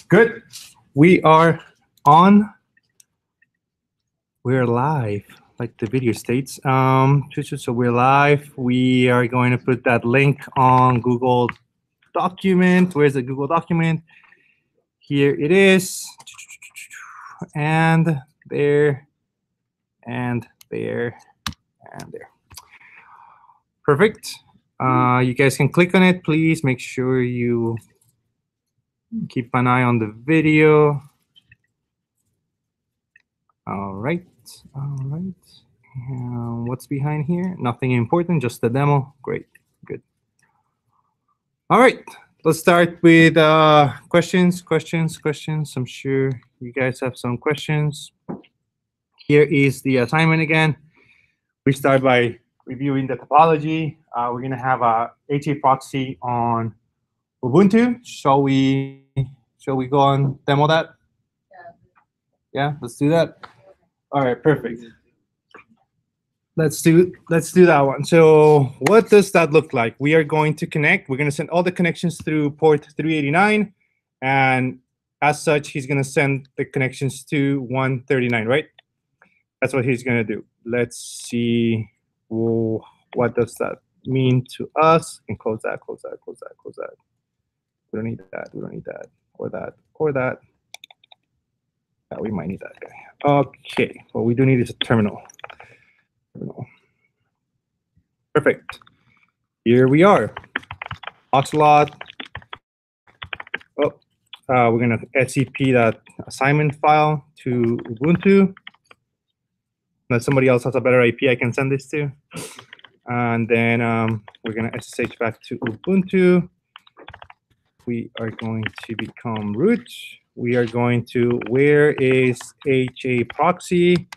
Good. We are on. We're live, like the video states. So we're live. We are going to put that link on Google document. Where's the Google document? Here it is. And there, and there, and there. Perfect. You guys can click on it. Please make sure you keep an eye on the video. All right. All right. What's behind here? Nothing important, just the demo. Great. Good. All right. Let's start with questions. I'm sure you guys have some questions. Here is the assignment again. We start by reviewing the topology. We're going to have a HAProxy on Ubuntu. Shall we go and demo that? Yeah, let's do that. All right, perfect. Let's do that one. So what does that look like? We are going to connect. We're going to send all the connections through port 389, and as such, he's going to send the connections to 139, right? That's what he's going to do. Let's see. Whoa, what does that mean to us? And close that. We don't need that. We don't need that, or that, or that. We might need that guy. Okay, what we do need is a terminal. Perfect. Here we are. Ocelot. Oh, we're gonna SCP that assignment file to Ubuntu. Unless somebody else has a better IP I can send this to. And then we're gonna SSH back to Ubuntu. We are going to become root. We are going to, where is HAProxy?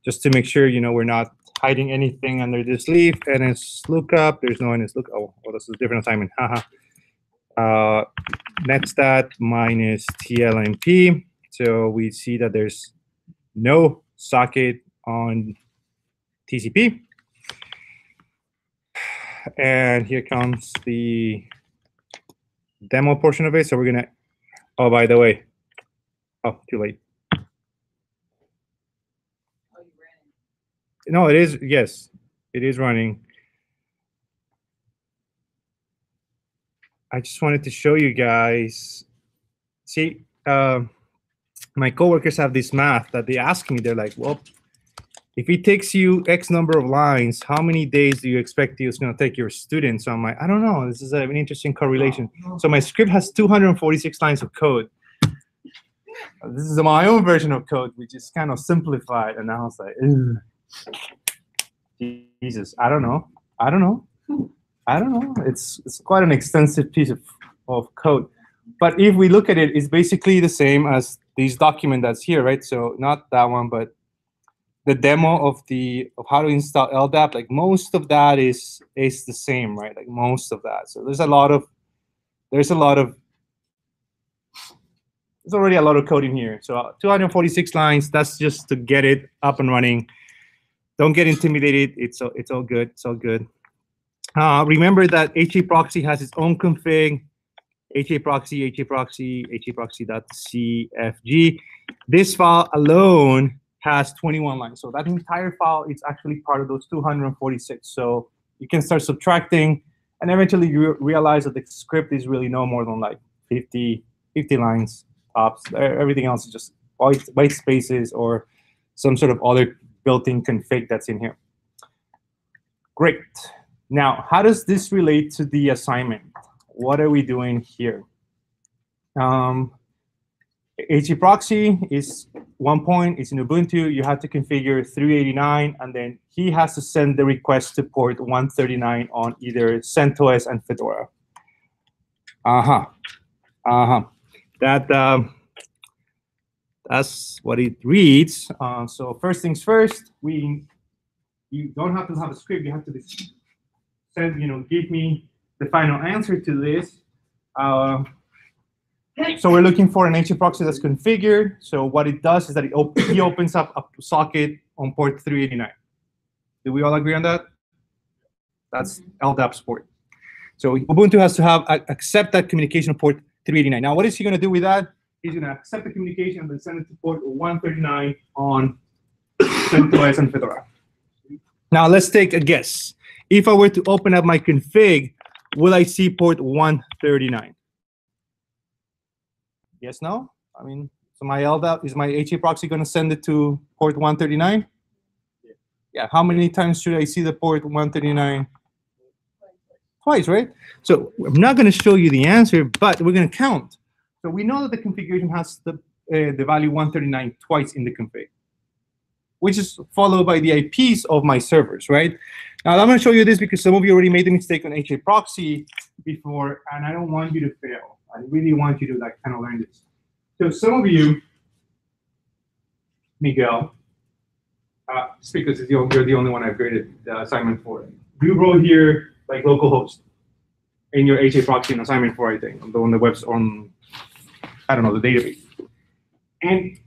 Just to make sure, we're not hiding anything under this leaf. NS lookup, there's no NS lookup. Oh, this is a different assignment, haha. Netstat minus TLMP. So we see that there's no socket on TCP. And here comes the demo portion of it. So we're gonna, oh, by the way, oh, too late. No, it is, yes, it is running. I just wanted to show you guys. See, my coworkers have this math that they ask me. They're like, well, if it takes you X number of lines, how many days do you expect it's going to take your students? So I'm like, I don't know. This is an interesting correlation. So my script has 246 lines of code. This is my own version of code, which is kind of simplified. And I was like, ugh. Jesus, I don't know. It's quite an extensive piece of code. But if we look at it, it's basically the same as this document that's here, right? So not that one, but the demo of how to install LDAP, like most of that is the same, right? Like most of that. So there's already a lot of code in here. So 246 lines, that's just to get it up and running. Don't get intimidated. It's all good. It's all good. Remember that HAProxy has its own config. HAProxy.cfg. This file alone has 21 lines. So that entire file is actually part of those 246. So you can start subtracting, and eventually you realize that the script is really no more than like 50 lines tops. Everything else is just white spaces or some sort of other built-in config that's in here. Great. Now, how does this relate to the assignment? What are we doing here? HAProxy is one point. It's in Ubuntu. You have to configure 389, and then he has to send the request to port 139 on either CentOS and Fedora. That's what it reads. So first things first, you don't have to have a script. You have to send, give me the final answer to this. So we're looking for an HAProxy that's configured. So what it does is that he opens up a socket on port 389. Do we all agree on that? That's LDAP port. So Ubuntu has to have accept that communication port 389. Now, what is he going to do with that? He's going to accept the communication and then send it to port 139 on CentOS and Fedora. Now, let's take a guess. If I were to open up my config, will I see port 139? Yes, no? I mean, so my LDAP, is my HAProxy going to send it to port 139? Yeah, how many times should I see the port 139? Twice, right? So I'm not going to show you the answer, but we're going to count. So we know that the configuration has the value 139 twice in the config, which is followed by the IPs of my servers, right? Now, I'm going to show you this because some of you already made the mistake on HAProxy before, and I don't want you to fail. I really want you to kind of learn this. So some of you, Miguel, just because you're the only one I've graded the assignment for, you wrote here like localhost in your HAProxy assignment for, I think, on the website, on, I don't know, the database. And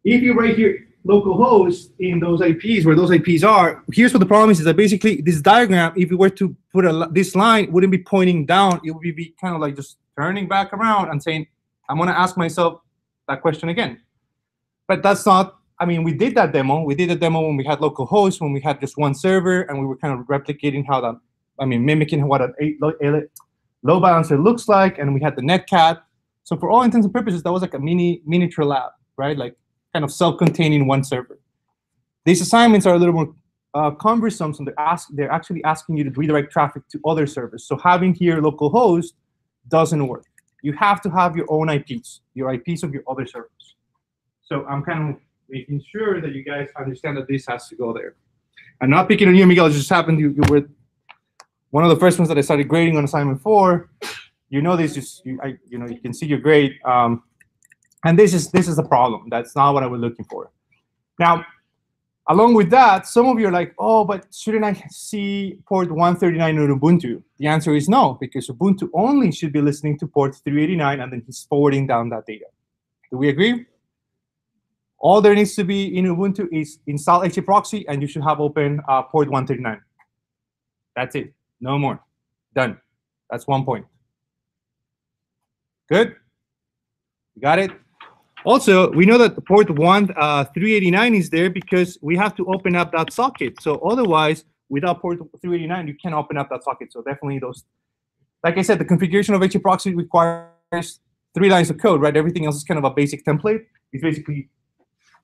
if you write here localhost in those IPs, where those IPs are, here's what the problem is that basically this diagram, if you were to put this line, wouldn't be pointing down. It would be kind of like just turning back around and saying, I'm going to ask myself that question again. But that's not, I mean, we did that demo. We did a demo when we had localhost, when we had just one server, and we were kind of replicating how that, I mean, mimicking what a load balancer looks like, and we had the netcat. So for all intents and purposes, that was like a miniature lab, right? Like kind of self-containing one server. These assignments are a little more cumbersome, so they're actually asking you to redirect traffic to other servers. So having here localhost doesn't work. You have to have your own IPs, your IPs of your other servers. So I'm kind of making sure that you guys understand that this has to go there. I'm not picking on you, Miguel. It just happened you were one of the first ones that I started grading on assignment 4. You know this, you can see your grade. And this is the problem. That's not what I was looking for. Now, along with that, some of you are like, oh, but shouldn't I see port 139 in Ubuntu? The answer is no, because Ubuntu only should be listening to port 389, and then he's forwarding down that data. Do we agree? All there needs to be in Ubuntu is install HAProxy, and you should have open port 139. That's it. No more. Done. That's 1 point. Good? You got it? Also, we know that the port 389 is there because we have to open up that socket. So otherwise, without port 389, you can't open up that socket. So definitely those, like I said, the configuration of HAProxy requires 3 lines of code, right? Everything else is kind of a basic template. It's basically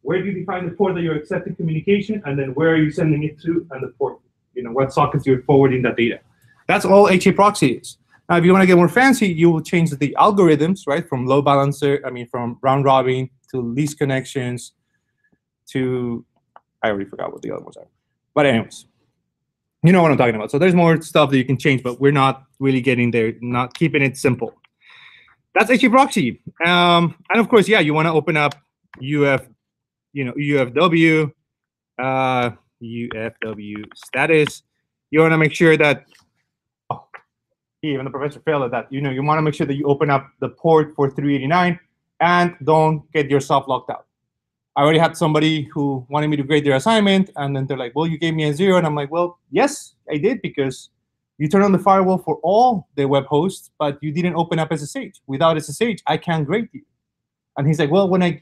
where do you define the port that you're accepting communication, and then where are you sending it to, and the port, what sockets you're forwarding that data. That's all HAProxy is. Now, if you want to get more fancy, you will change the algorithms, right? From load balancer, from round robin to least connections to, I already forgot what the other ones are. But anyways, you know what I'm talking about. So there's more stuff that you can change, but we're not really getting there, not keeping it simple. That's HAProxy. And of course, yeah, you want to open up UFW status. You want to make sure that, even the professor failed at that. You want to make sure that you open up the port for 389 and don't get yourself locked out. I already had somebody who wanted me to grade their assignment, and then they're like, well, you gave me a 0. And I'm like, well, yes, I did, because you turn on the firewall for all the web hosts, but you didn't open up SSH. Without SSH, I can't grade you. And he's like, well, when I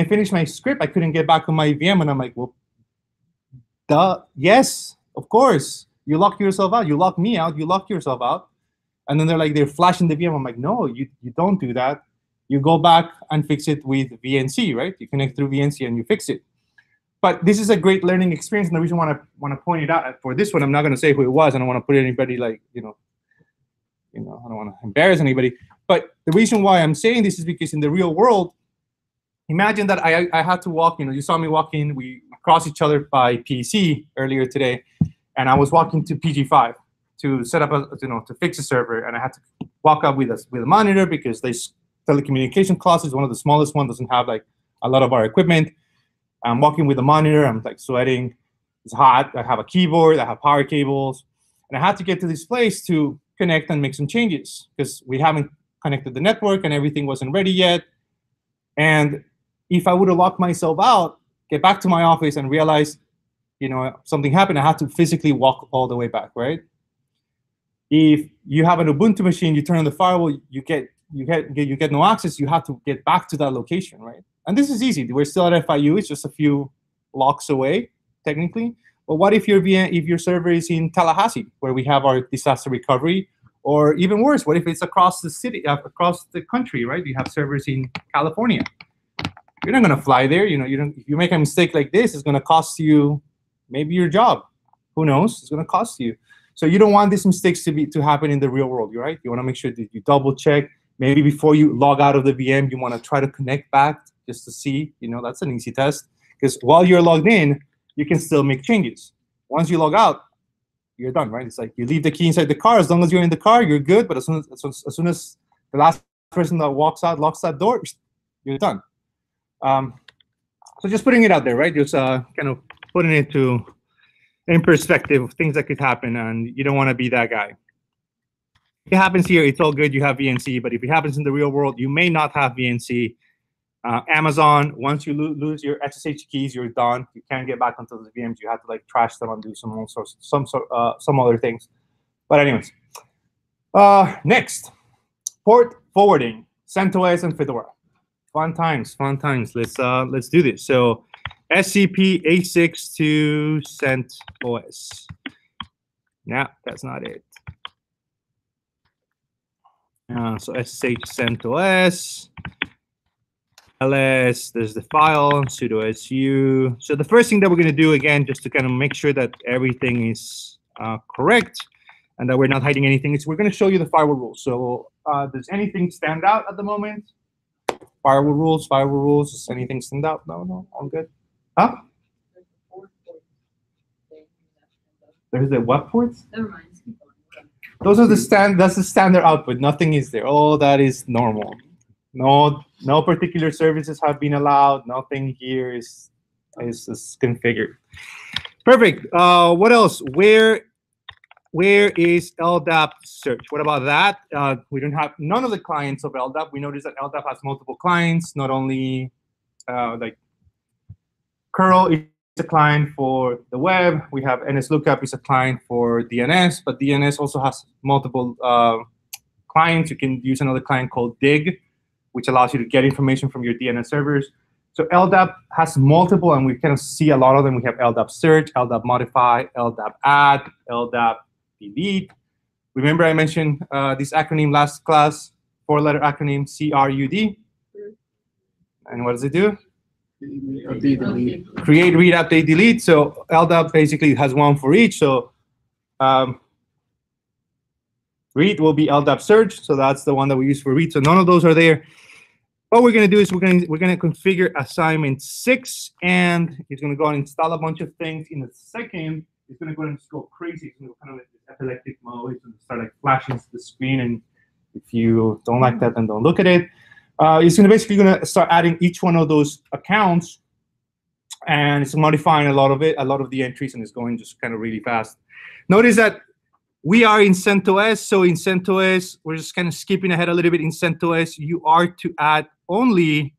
finished my script, I couldn't get back on my VM. And I'm like, well, duh, yes, of course. You locked yourself out. You locked me out. You locked yourself out. And then they're flashing the VM. I'm like, no, you don't do that. You go back and fix it with VNC, right? You connect through VNC and you fix it. But this is a great learning experience, and the reason I want to point it out for this one, I'm not going to say who it was. I don't want to put anybody I don't want to embarrass anybody. But the reason why I'm saying this is because in the real world, imagine that I had to walk. You saw me walking. We crossed each other by PC earlier today, and I was walking to PG5. To set up to fix a server, and I had to walk up with a monitor because this telecommunication class is one of the smallest ones, doesn't have a lot of our equipment. I'm walking with a monitor, I'm sweating, it's hot, I have a keyboard, I have power cables, and I had to get to this place to connect and make some changes because we haven't connected the network and everything wasn't ready yet. And if I would have locked myself out, get back to my office and realize, something happened, I had to physically walk all the way back, right? If you have an Ubuntu machine, you turn on the firewall, you get no access. You have to get back to that location, right? And this is easy. We're still at FIU. It's just a few blocks away, technically. But what if your server is in Tallahassee, where we have our disaster recovery, or even worse, what if it's across the city, across the country, right? You have servers in California. You're not going to fly there. If you make a mistake like this, it's going to cost you maybe your job. Who knows? It's going to cost you. So you don't want these mistakes to happen in the real world, right? You want to make sure that you double check. Maybe before you log out of the VM, you want to try to connect back just to see. That's an easy test. Because while you're logged in, you can still make changes. Once you log out, you're done, right? It's like you leave the key inside the car. As long as you're in the car, you're good. But as soon as the last person that walks out locks that door, you're done. So just putting it out there, right? Just kind of putting it in perspective of things that could happen, and you don't want to be that guy. If it happens here, it's all good. You have VNC, but if it happens in the real world, you may not have VNC. Amazon, once you lose your SSH keys, you're done. You can't get back onto the VMs. You have to trash them and do some other things. But anyways, next, port forwarding, CentOS and Fedora. Fun times. Let's do this. So SCP 86 to CentOS. No, that's not it. So SSH CentOS. ls, there's the file, sudo su. So the first thing that we're going to do, again, just to kind of make sure that everything is correct and that we're not hiding anything, is we're going to show you the firewall rules. So does anything stand out at the moment? Firewall rules. Does anything stand out? No, all good. Huh? There's the what ports? Never mind. Those are that's the standard output. Nothing is there. All that is normal. No particular services have been allowed. Nothing here is configured. Perfect. What else? Where is LDAP search? What about that? We don't have none of the clients of LDAP. We notice that LDAP has multiple clients. Not only like curl is a client for the web. We have NSLOOKUP is a client for DNS, but DNS also has multiple clients. You can use another client called DIG, which allows you to get information from your DNS servers. So LDAP has multiple, and we kind of see a lot of them. We have LDAP search, LDAP modify, LDAP add, LDAP delete. Remember I mentioned this acronym last class, 4-letter acronym CRUD. And what does it do? Create, read, update, delete. So LDAP basically has one for each. So read will be LDAP search. So that's the one that we use for read. So none of those are there. What we're going to do is we're going to configure assignment 6, and it's going to go and install a bunch of things. In a second, it's going to go and just go crazy. It's going to go kind of like this epileptic mode. It's going to start like flashing to the screen, and if you don't like that, then don't look at it. It's basically going to start adding each one of those accounts, and it's modifying a lot of the entries, and it's going just kind of really fast. Notice that we are in CentOS, so in CentOS, we're just kind of skipping ahead a little bit. In CentOS, you are to add only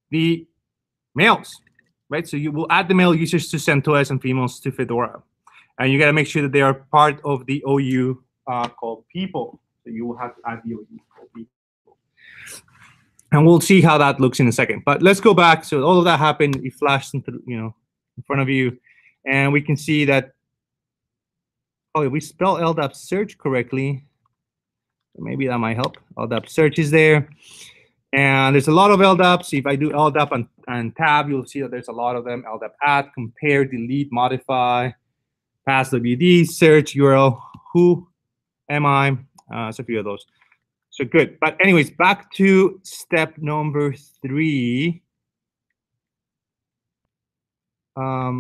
the mails, right? So you will add the mail users to CentOS and females to Fedora. And you got to make sure that they are part of the OU called people. So you will have to add the OU called people. And we'll see how that looks in a second. But let's go back. So all of that happened. It flashed into, in front of you. And we can see that, oh, we spell LDAP search correctly. Maybe that might help. LDAP search is there. And there's a lot of LDAPs. If I do LDAP and tab, you'll see that there's a lot of them. LDAP add, compare, delete, modify, pass WD, search, URL, who am I? So a few of those. So good. But anyways, back to step number 3. Firewall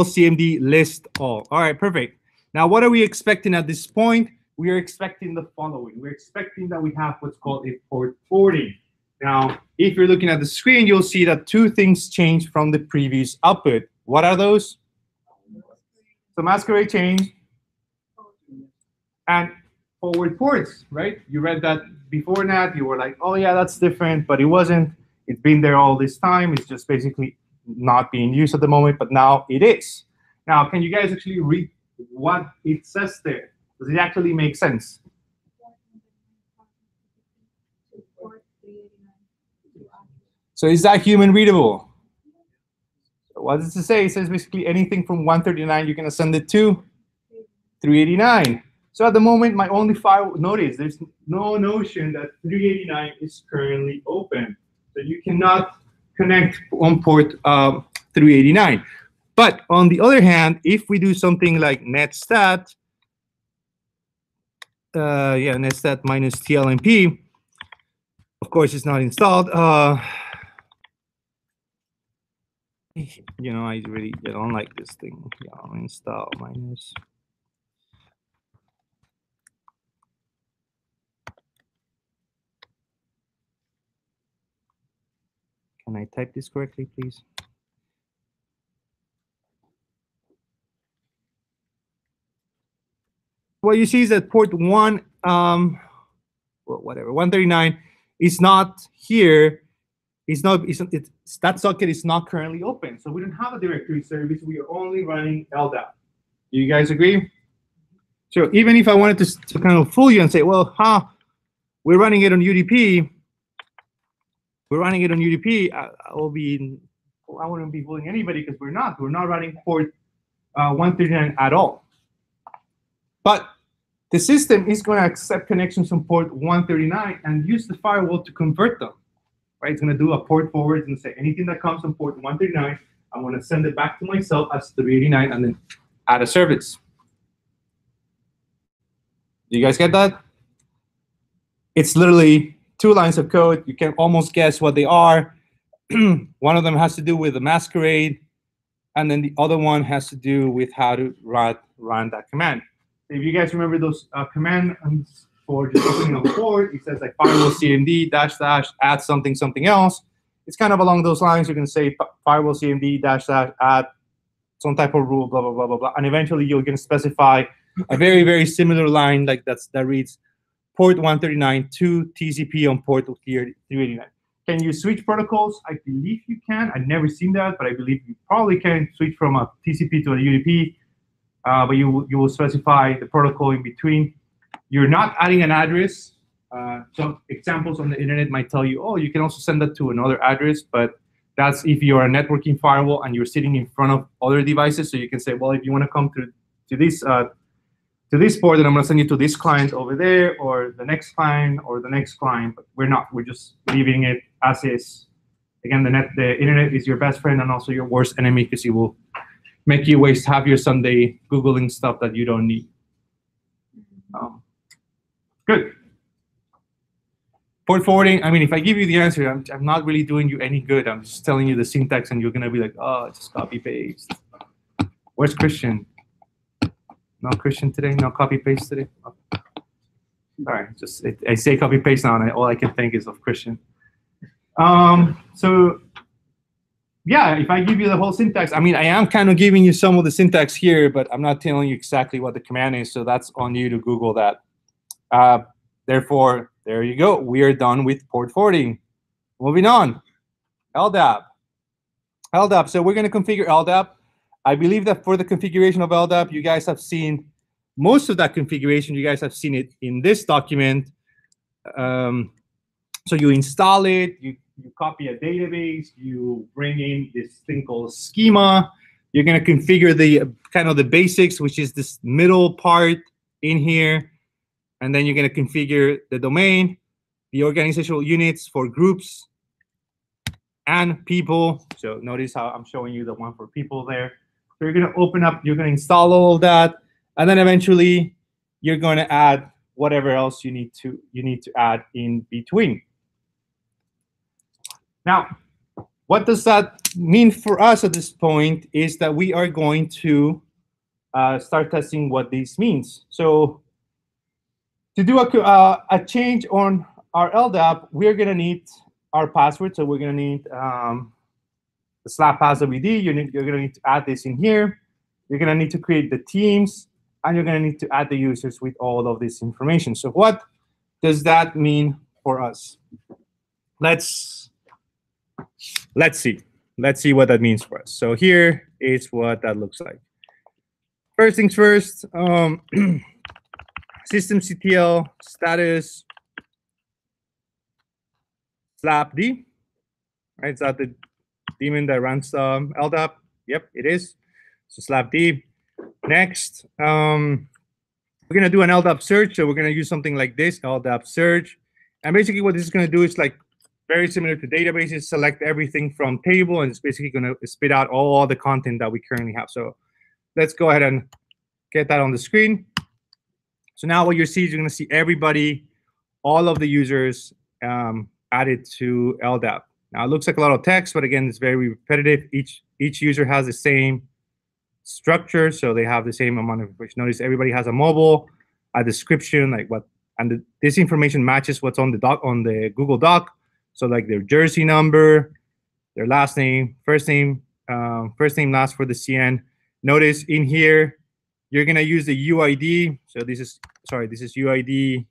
CMD list all. All right, perfect. Now, what are we expecting at this point? We are expecting the following. We're expecting that we have what's called a port forwarding. Now, if you're looking at the screen, you'll see that 2 things changed from the previous output. What are those? So masquerade change and forward ports, right? You read that before that. You were like, oh, yeah, that's different, but it wasn't. It's been there all this time. It's just basically not being used at the moment, but now it is. Now, can you guys actually read what it says there? Does it actually make sense? So is that human readable? So what does it say? It says basically anything from 139, you're going to send it to 389. So at the moment, my only file, notice there's no notion that 389 is currently open. So you cannot connect on port 389. But on the other hand, if we do something like netstat, netstat minus tlmp, of course, it's not installed. You know, I really don't like this thing. Yeah, install minus. Can I type this correctly, please? What you see is that port 139 is not here. That socket is not currently open. So we don't have a directory service. We are only running LDAP. Do you guys agree? So even if I wanted to kind of fool you and say, well, we're running it on UDP. We're running it on UDP. I wouldn't be fooling anybody because we're not. We're not running port 139 at all. But the system is going to accept connections from port 139 and use the firewall to convert them. Right? It's going to do a port forward and say anything that comes from port 139, I'm going to send it back to myself as 389 and then add a service. Do you guys get that? It's literally 2 lines of code. You can almost guess what they are. One of them has to do with the masquerade, and then the other one has to do with how to run that command. If you guys remember those commands for just opening a port, it says like firewall cmd -- add something else. It's kind of along those lines. You can say firewall cmd -- add some type of rule, blah blah blah blah blah, and eventually you're going to specify a very, very similar line like that reads port 139 to TCP on port 389. Can you switch protocols? I believe you can. I've never seen that, but I believe you probably can switch from a TCP to a UDP. But you will specify the protocol in between. You're not adding an address. Some examples on the internet might tell you, oh, you can also send that to another address, but that's if you're a networking firewall and you're sitting in front of other devices. So you can say, well, if you want to come to this port, then I'm going to send you to this client over there, or the next client, or the next client. But we're not. We're just leaving it as is. Again, the internet is your best friend and also your worst enemy because it will make you waste half your Sunday Googling stuff that you don't need. Good. Port forwarding, I mean, if I give you the answer, I'm not really doing you any good. I'm just telling you the syntax, and you're going to be like, oh, just copy paste. Where's Christian? No Christian today? No copy paste today? Oh. All right, I say copy paste now, and all I can think is of Christian. So yeah, if I give you the whole syntax, I mean, I am kind of giving you some of the syntax here, but I'm not telling you exactly what the command is, so that's on you to Google that. Therefore, there you go. We are done with port forwarding. Moving on, LDAP. LDAP, so we're going to configure LDAP. I believe that for the configuration of LDAP, you guys have seen most of that configuration. You guys have seen it in this document. So you install it, you copy a database, you bring in this thing called schema. You're going to configure the kind of the basics, which is this middle part in here. And then you're going to configure the domain, the organizational units for groups and people. So notice how I'm showing you the one for people there. So you're going to open up, you're going to install all of that. And then eventually you're going to add whatever else you need to add in between. Now, what does that mean for us at this point is that we are going to start testing what this means. So to do a change on our LDAP, we're going to need our password. So we're going to need the /passwd. You're going to need to add this in here. You're going to need to create the teams, and you're going to need to add the users with all of this information. So what does that mean for us? Let's see. Let's see what that means for us. So here is what that looks like. First things first. systemctl status /d, right? Is that the daemon that runs LDAP? Yep, it is. So /d. Next, we're gonna do an LDAP search. So we're gonna use something like this, LDAP search. And basically what this is gonna do is like very similar to databases, select everything from table, and it's basically gonna spit out all the content that we currently have. So let's go ahead and get that on the screen. So now what you see is you're gonna see everybody, all of the users added to LDAP. Now it looks like a lot of text, but again, it's very repetitive. Each user has the same structure, so they have the same amount of information. Notice everybody has a mobile, a description, like what, and this information matches what's on the doc, on the Google Doc. So like their jersey number, their last name, first name last for the CN. Notice in here, you're gonna use the UID. So this is UID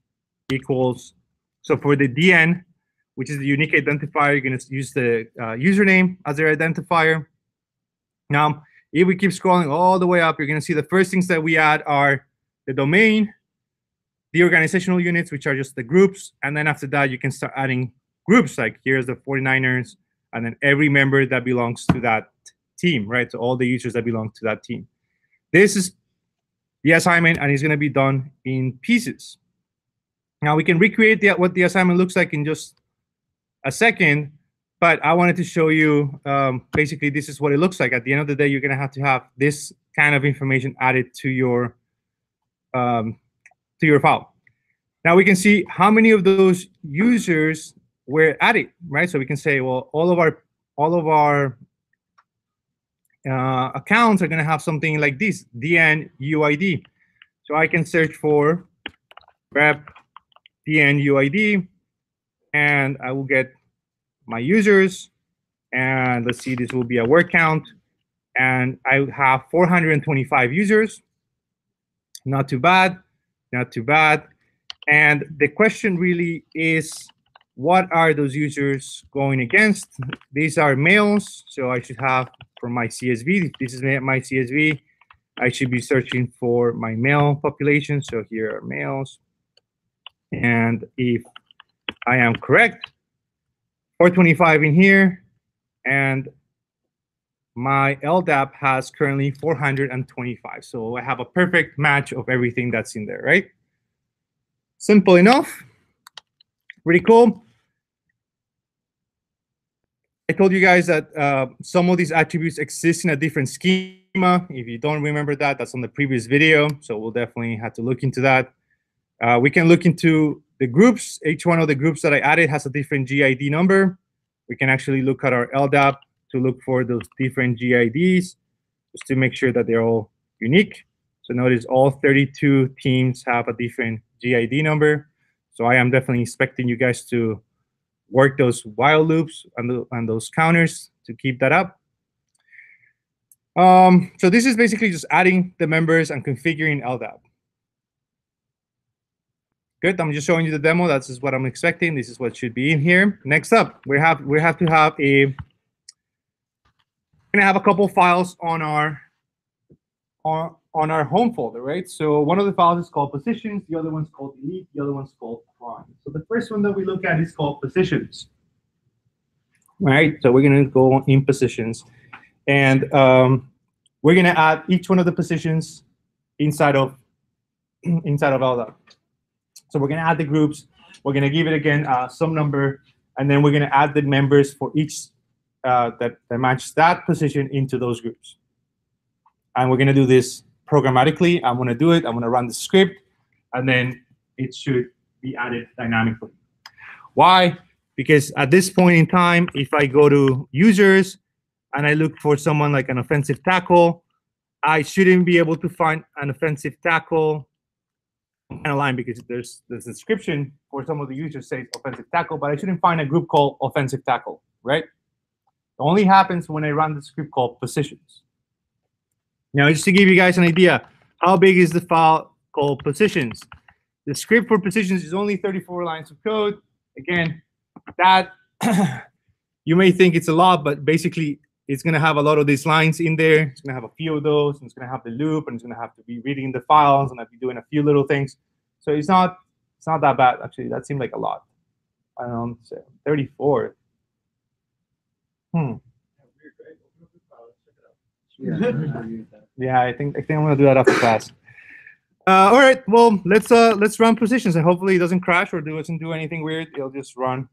equals. So for the DN, which is the unique identifier, you're gonna use the username as their identifier. Now, if we keep scrolling all the way up, you're gonna see the first things that we add are the domain, the organizational units, which are just the groups, and then after that, you can start adding groups, like here's the 49ers, and then every member that belongs to that team, right? So all the users that belong to that team. This is the assignment, and it's gonna be done in pieces. Now we can recreate what the assignment looks like in just a second, but I wanted to show you, basically this is what it looks like. At the end of the day, you're gonna have to have this kind of information added to your file. Now we can see how many of those users were added, right? So we can say, well, all of our accounts are gonna have something like this, DN UID. So I can search for rep DN UID, and I will get my users, and let's see, this will be a word count, and I have 425 users. Not too bad, not too bad. And the question really is, what are those users going against? These are males, so I should have, for my CSV, this is my CSV, I should be searching for my male population. So here are males. And if I am correct, 425 in here, and my LDAP has currently 425. So I have a perfect match of everything that's in there, right? Simple enough, pretty cool. I told you guys that some of these attributes exist in a different schema. If you don't remember that, that's on the previous video. So we'll definitely have to look into that. We can look into the groups. Each one of the groups that I added has a different GID number. We can actually look at our LDAP to look for those different GIDs, just to make sure that they're all unique. So notice all 32 teams have a different GID number. So I am definitely expecting you guys to work those while loops and those counters to keep that up. So this is basically just adding the members and configuring LDAP. Good, I'm just showing you the demo. That's just what I'm expecting. This is what should be in here. Next up, we have to have we're gonna have a couple files on our home folder, right? So one of the files is called positions, the other one's called delete, the other one's called Cron. So the first one that we look at is called positions. All right, so we're gonna go in positions, and we're gonna add each one of the positions inside of LDAP. So we're gonna add the groups. We're gonna give it again some number, and then we're gonna add the members for each that match that position into those groups. And we're gonna do this programmatically. I'm gonna do it. I'm gonna run the script, and then it should be added dynamically. Why? Because at this point in time, if I go to users and I look for someone like an offensive tackle, I shouldn't be able to find an offensive tackle kind of line, because there's the description for some of the users says offensive tackle, but I shouldn't find a group called offensive tackle, right? It only happens when I run the script called positions. Now, just to give you guys an idea, how big is the file called positions? The script for positions is only 34 lines of code. Again, that you may think it's a lot, but basically it's going to have a lot of these lines in there. It's going to have a few of those, and it's going to have the loop, and it's going to have to be reading the files, and I'll be doing a few little things. So it's not that bad, actually. That seemed like a lot. I don't know, 34. Yeah, I think I'm gonna do that after class. All right, well, let's run positions, and hopefully it doesn't crash or doesn't do anything weird. It'll just run.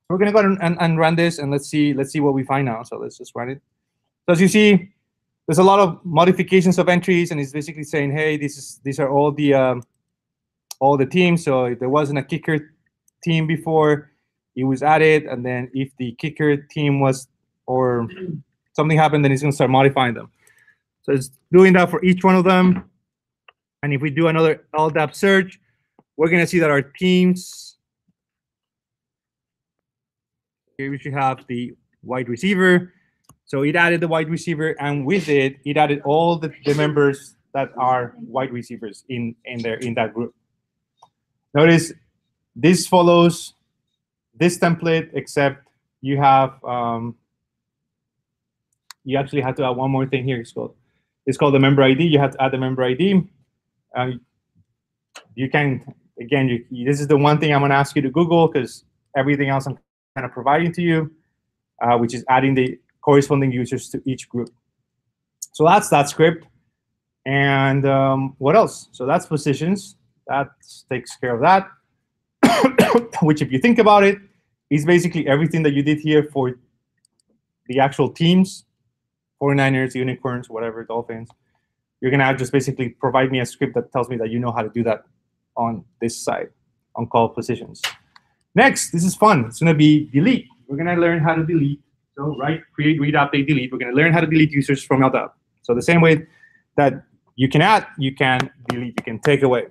We're gonna go and run this, and let's see what we find now. So let's just run it. So as you see, there's a lot of modifications of entries, and it's basically saying, hey, these are all the teams. So if there wasn't a kicker team before, it was added, and then if the kicker team was or something happened, then it's gonna start modifying them. So it's doing that for each one of them. And if we do another LDAP search, we're gonna see that our teams, here we should have the wide receiver. So it added the wide receiver, and with it added all the members that are wide receivers in that group. Notice this follows this template, except you have you actually have to add one more thing here. It's called the member ID. You have to add the member ID. You can, again, this is the one thing I'm going to ask you to Google, because everything else I'm kind of providing to you, which is adding the corresponding users to each group. So that's that script. And what else? So that's positions. That takes care of that, which, if you think about it, is basically everything that you did here for the actual teams, 49ers, unicorns, whatever, dolphins. You're going to just basically provide me a script that tells me that you know how to do that on this side, on call positions. Next, this is fun. It's going to be delete. We're going to learn how to delete. So create, read, update, delete. We're going to learn how to delete users from LDAP. So the same way that you can add, you can delete, you can take away.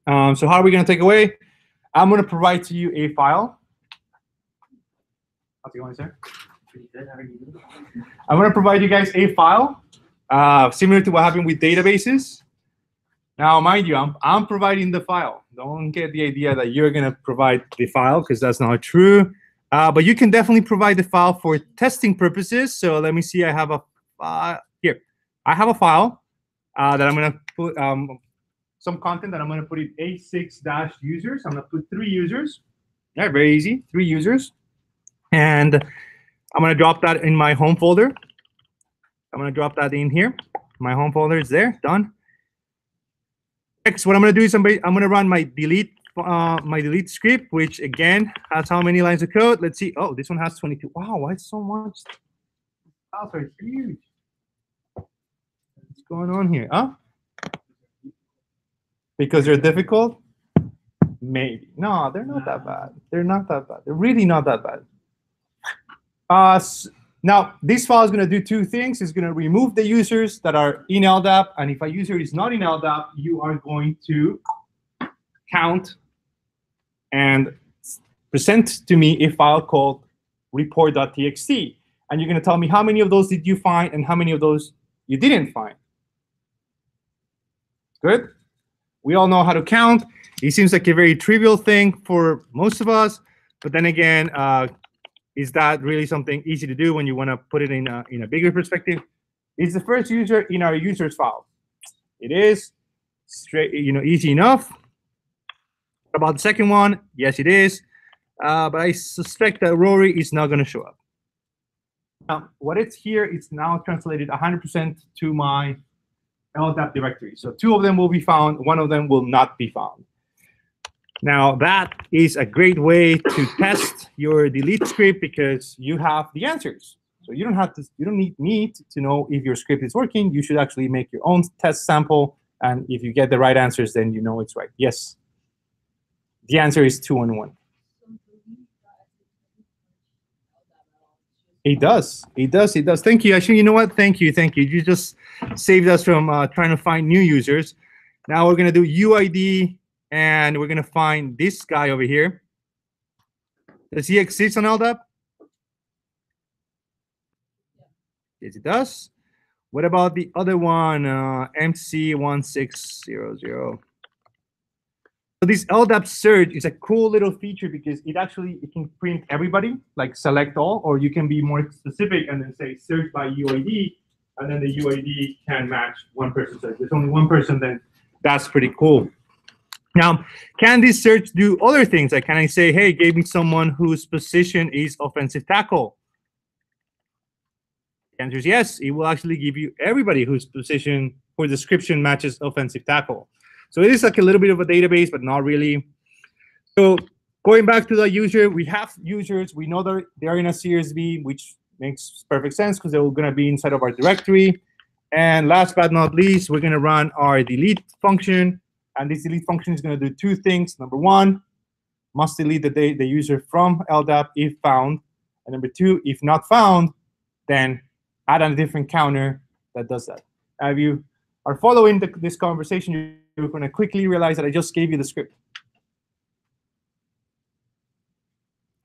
So how are we going to take away? I'm going to provide to you a file. How's it going, sir? Pretty good. How are you doing? I'm going to provide you guys a file. Similar to what happened with databases. Now, mind you, I'm providing the file. Don't get the idea that you're going to provide the file, because that's not true. But you can definitely provide the file for testing purposes. So let me see. I have a file here. I have a file that I'm going to put some content that I'm going to put in A6-users. I'm going to put 3 users. Yeah, very easy. 3 users. And I'm going to drop that in my home folder. I'm going to drop that in here. My home folder is there. Done. Next, what I'm going to do is I'm going to run my delete script, which again has how many lines of code? Let's see. Oh, this one has 22. Wow, why so much? Files are huge. What's going on here? Huh? Because they're difficult? Maybe. No, they're not that bad. They're not that bad. They're really not that bad. Now, this file is going to do 2 things. It's going to remove the users that are in LDAP. And if a user is not in LDAP, you are going to count and present to me a file called report.txt. And you're going to tell me how many of those did you find and how many of those you didn't find. Good? We all know how to count. It seems like a very trivial thing for most of us. But then again, is that really something easy to do when you want to put it in a bigger perspective? Is the first user in our users file? It is straight, easy enough. What about the second one? Yes, it is. But I suspect that Rory is not going to show up. Now, what it's here, it's now translated 100% to my LDAP directory. So 2 of them will be found. 1 of them will not be found. Now, that is a great way to test your delete script, because you have the answers. So you don't need me to know if your script is working. You should actually make your own test sample. And if you get the right answers, then you know it's right. Yes. The answer is 2 and 1. It does. It does. It does. Thank you. Actually, you know what? Thank you. Thank you. You just saved us from trying to find new users. Now we're going to do UID. And we're going to find this guy over here. Does he exist on LDAP? Yes, it does. What about the other one, MC1600? So this LDAP search is a cool little feature, because it can print everybody, like select all, or you can be more specific and then say search by UID, and then the UID can match one person. So if there's only one person, then that's pretty cool. Now, can this search do other things? Like, can I say, hey, give me someone whose position is offensive tackle? The answer is yes. It will actually give you everybody whose position or description matches offensive tackle. So it is like a little bit of a database, but not really. So going back to the user, we have users. We know that they're in a CSV, which makes perfect sense because they're going to be inside of our directory. And last but not least, we're going to run our delete function. And this delete function is going to do two things. Number one, must delete the user from LDAP if found. And number two, if not found, then add a different counter that does that. If you are following this conversation, you're going to quickly realize that I just gave you the script.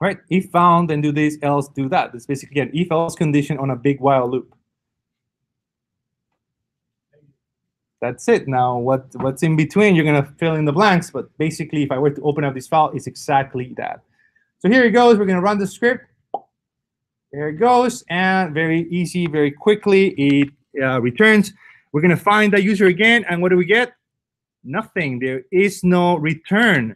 Right? If found, then do this, else do that. It's basically an if-else condition on a big while loop. That's it. Now, what's in between, you're going to fill in the blanks. But basically, if I were to open up this file, it's exactly that. So here it goes. We're going to run the script. There it goes. And very easy, very quickly, it returns. We're going to find that user again. And what do we get? Nothing. There is no return.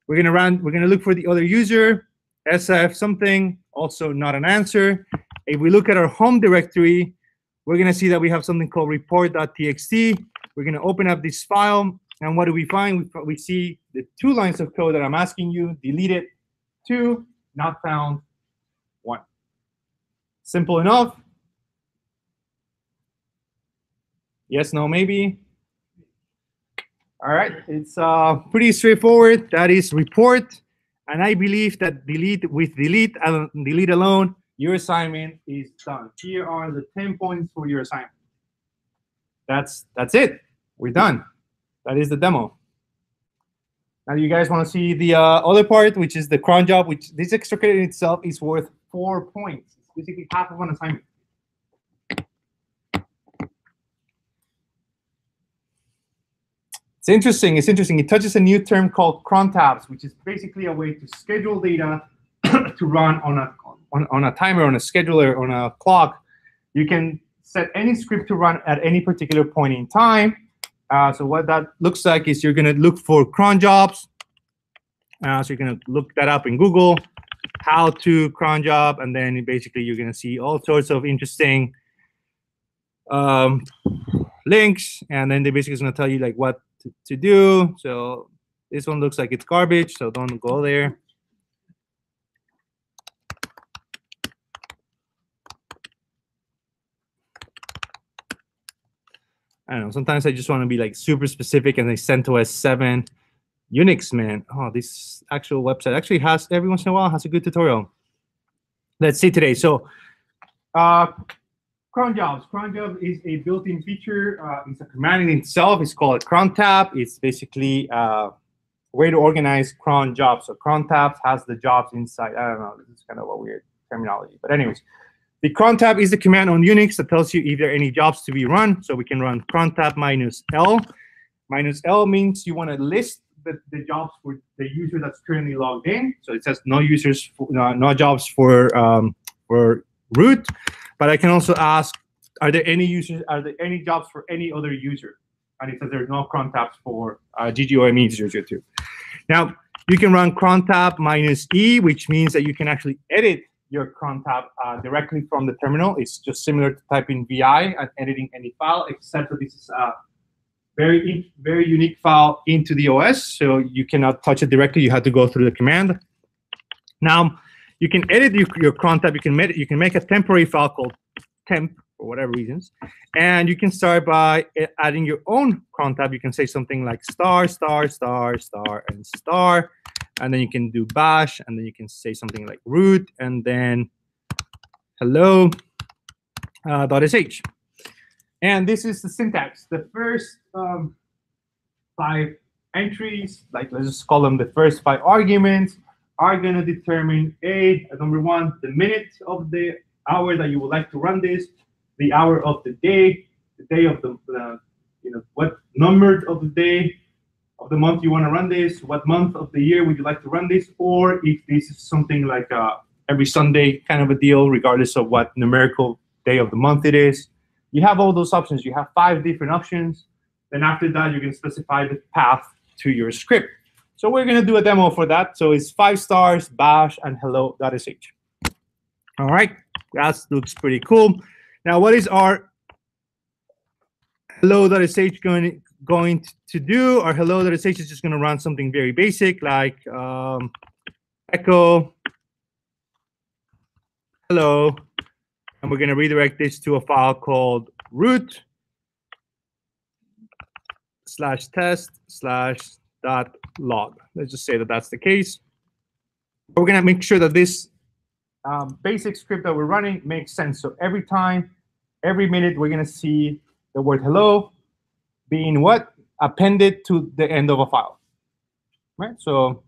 We're going to look for the other user, SF something, also not an answer. If we look at our home directory, we're going to see that we have something called report.txt. We're going to open up this file. And what do we find? We see the 2 lines of code that I'm asking you. Deleted 2, not found 1. Simple enough. Yes, no, maybe. All right, it's pretty straightforward. That is report. And I believe that delete alone, your assignment is done. Here are the 10 points for your assignment. That's it. We're done. That is the demo. Now you guys want to see the other part, which is the cron job, which this extra credit in itself is worth 4 points. It's basically half of an assignment. It's interesting. It's interesting. It touches a new term called cron tabs, which is basically a way to schedule data to run on a timer, on a scheduler, on a clock. You can set any script to run at any particular point in time. So what that looks like is you're going to look for cron jobs. So you're going to look that up in Google, how to cron job, and then basically you're going to see all sorts of interesting links, and then they basically going to tell you like what to do. So this one looks like it's garbage, so don't go there. I don't know. Sometimes I just want to be like super specific, and they CentOS 7 Unix, man. Oh, this actual website actually has every once in a while has a good tutorial. Let's see today. So, cron jobs. Cron job is a built-in feature. It's a command in itself. It's called cron tab. It's basically a way to organize cron jobs. So cron tab has the jobs inside. I don't know. This is kind of a weird terminology, but anyways. The cron tab is the command on Unix that tells you if there are any jobs to be run. So we can run cron tab -L. -L means you want to list the jobs for the user that's currently logged in. So it says no users, no jobs for root. But I can also ask, are there any users? Are there any jobs for any other user? And it says there's no cron tabs for GGOME002. Now you can run cron tab -E, which means that you can actually edit your cron tab directly from the terminal. It's just similar to typing VI and editing any file, except that this is a very unique file into the OS, so you cannot touch it directly. You have to go through the command. Now, you can edit your cron tab. You can make a temporary file called temp for whatever reasons, and you can start by adding your own cron tab. You can say something like star, star, star, star, and star. And then you can do bash, and then you can say something like root, and then hello .sh. And this is the syntax. The first 5 entries, like let's just call them the first 5 arguments, are going to determine number 1, the minute of the hour that you would like to run this, the hour of the day of the what number of the day of the month you want to run this, what month of the year would you like to run this, or if this is something like every Sunday kind of a deal, regardless of what numerical day of the month it is. You have all those options. You have 5 different options. Then after that, you can specify the path to your script. So we're going to do a demo for that. So it's 5 stars, bash, and hello.sh. All right, that looks pretty cool. Now, what is our hello.sh going to do? Our hello.sh is just going to run something very basic like echo hello, and we're going to redirect this to a file called root/test/.log. Let's just say that that's the case. We're going to make sure that this basic script that we're running makes sense. So every time, every minute, we're going to see the word hello being what? Appended to the end of a file, right? So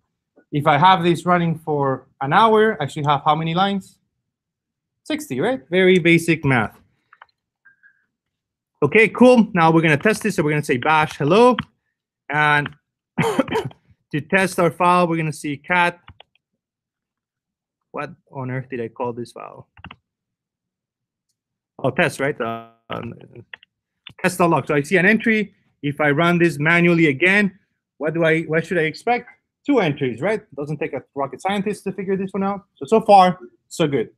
if I have this running for an hour, I should have how many lines? 60, right? Very basic math. Okay, cool. Now we're going to test this. So we're going to say bash hello. And to test our file, we're going to see cat. What on earth did I call this file? Oh, test, right? Test.log. So I see an entry. If I run this manually again, what should I expect? 2 entries, right? It doesn't take a rocket scientist to figure this one out. So far, so good.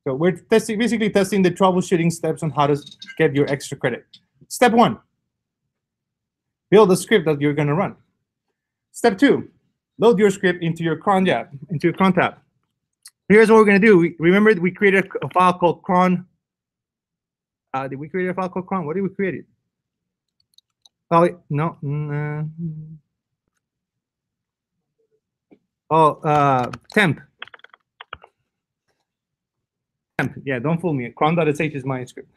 So we're basically testing the troubleshooting steps on how to get your extra credit. Step 1, build a script that you're going to run. Step 2, load your script into your Cron tab. Here's what we're going to do. Remember, we created a file called Cron. Did we create a file called Cron? What did we create? Oh, no. Temp. Yeah, don't fool me. Cron.sh is my script.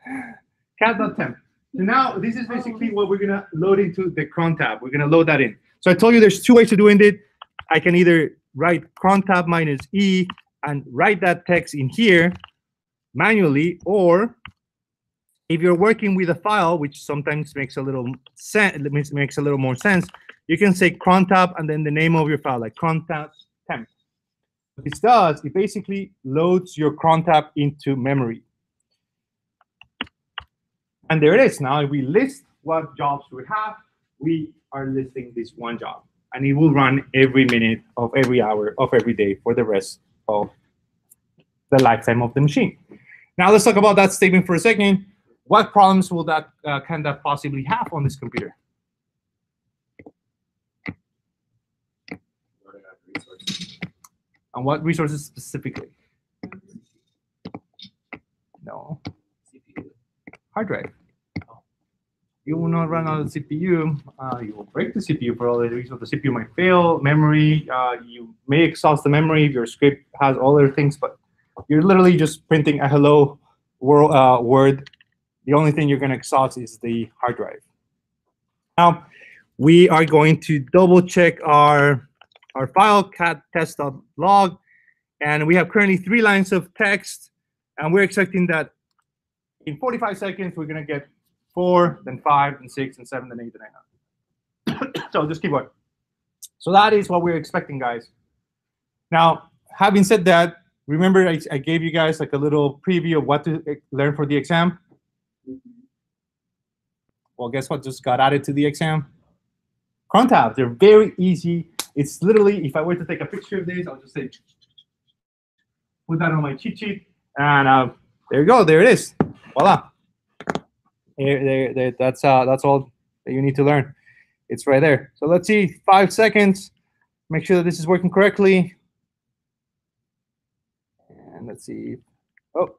Cat.temp. So now this is basically what we're going to load into the Cron tab. We're going to load that in. So I told you there's 2 ways to doing it. I can either write cron tab -e and write that text in here manually, or if you're working with a file, which sometimes makes a little more sense, you can say cron tab and then the name of your file, like cron tab temp. What this does, it basically loads your cron tab into memory. And there it is. Now, if we list what jobs we have, we are listing this one job. And it will run every minute of every hour of every day for the rest of the lifetime of the machine. Now, let's talk about that statement for a second. What problems will can that possibly have on this computer? And what resources specifically? No. CPU. Hard drive. You will not run on the CPU. You will break the CPU for all the reasons. The CPU might fail. Memory, you may exhaust the memory if your script has all other things, but you're literally just printing a hello world word. The only thing you're going to exhaust is the hard drive. Now, we are going to double check our file, cat test.log, and we have currently 3 lines of text, and we're expecting that in 45 seconds, we're going to get 4, then 5, then 6, and 7, then 8, then 9. So just keep going. So that is what we're expecting, guys. Now, having said that, remember I gave you guys like a little preview of what to learn for the exam? Well, guess what just got added to the exam? Cron tabs. They're very easy. It's literally, if I were to take a picture of this, I'll just say, put that on my cheat sheet, and there you go. There it is. Voila. That's all that you need to learn. It's right there. So let's see, 5 seconds. Make sure that this is working correctly. And let's see. Oh,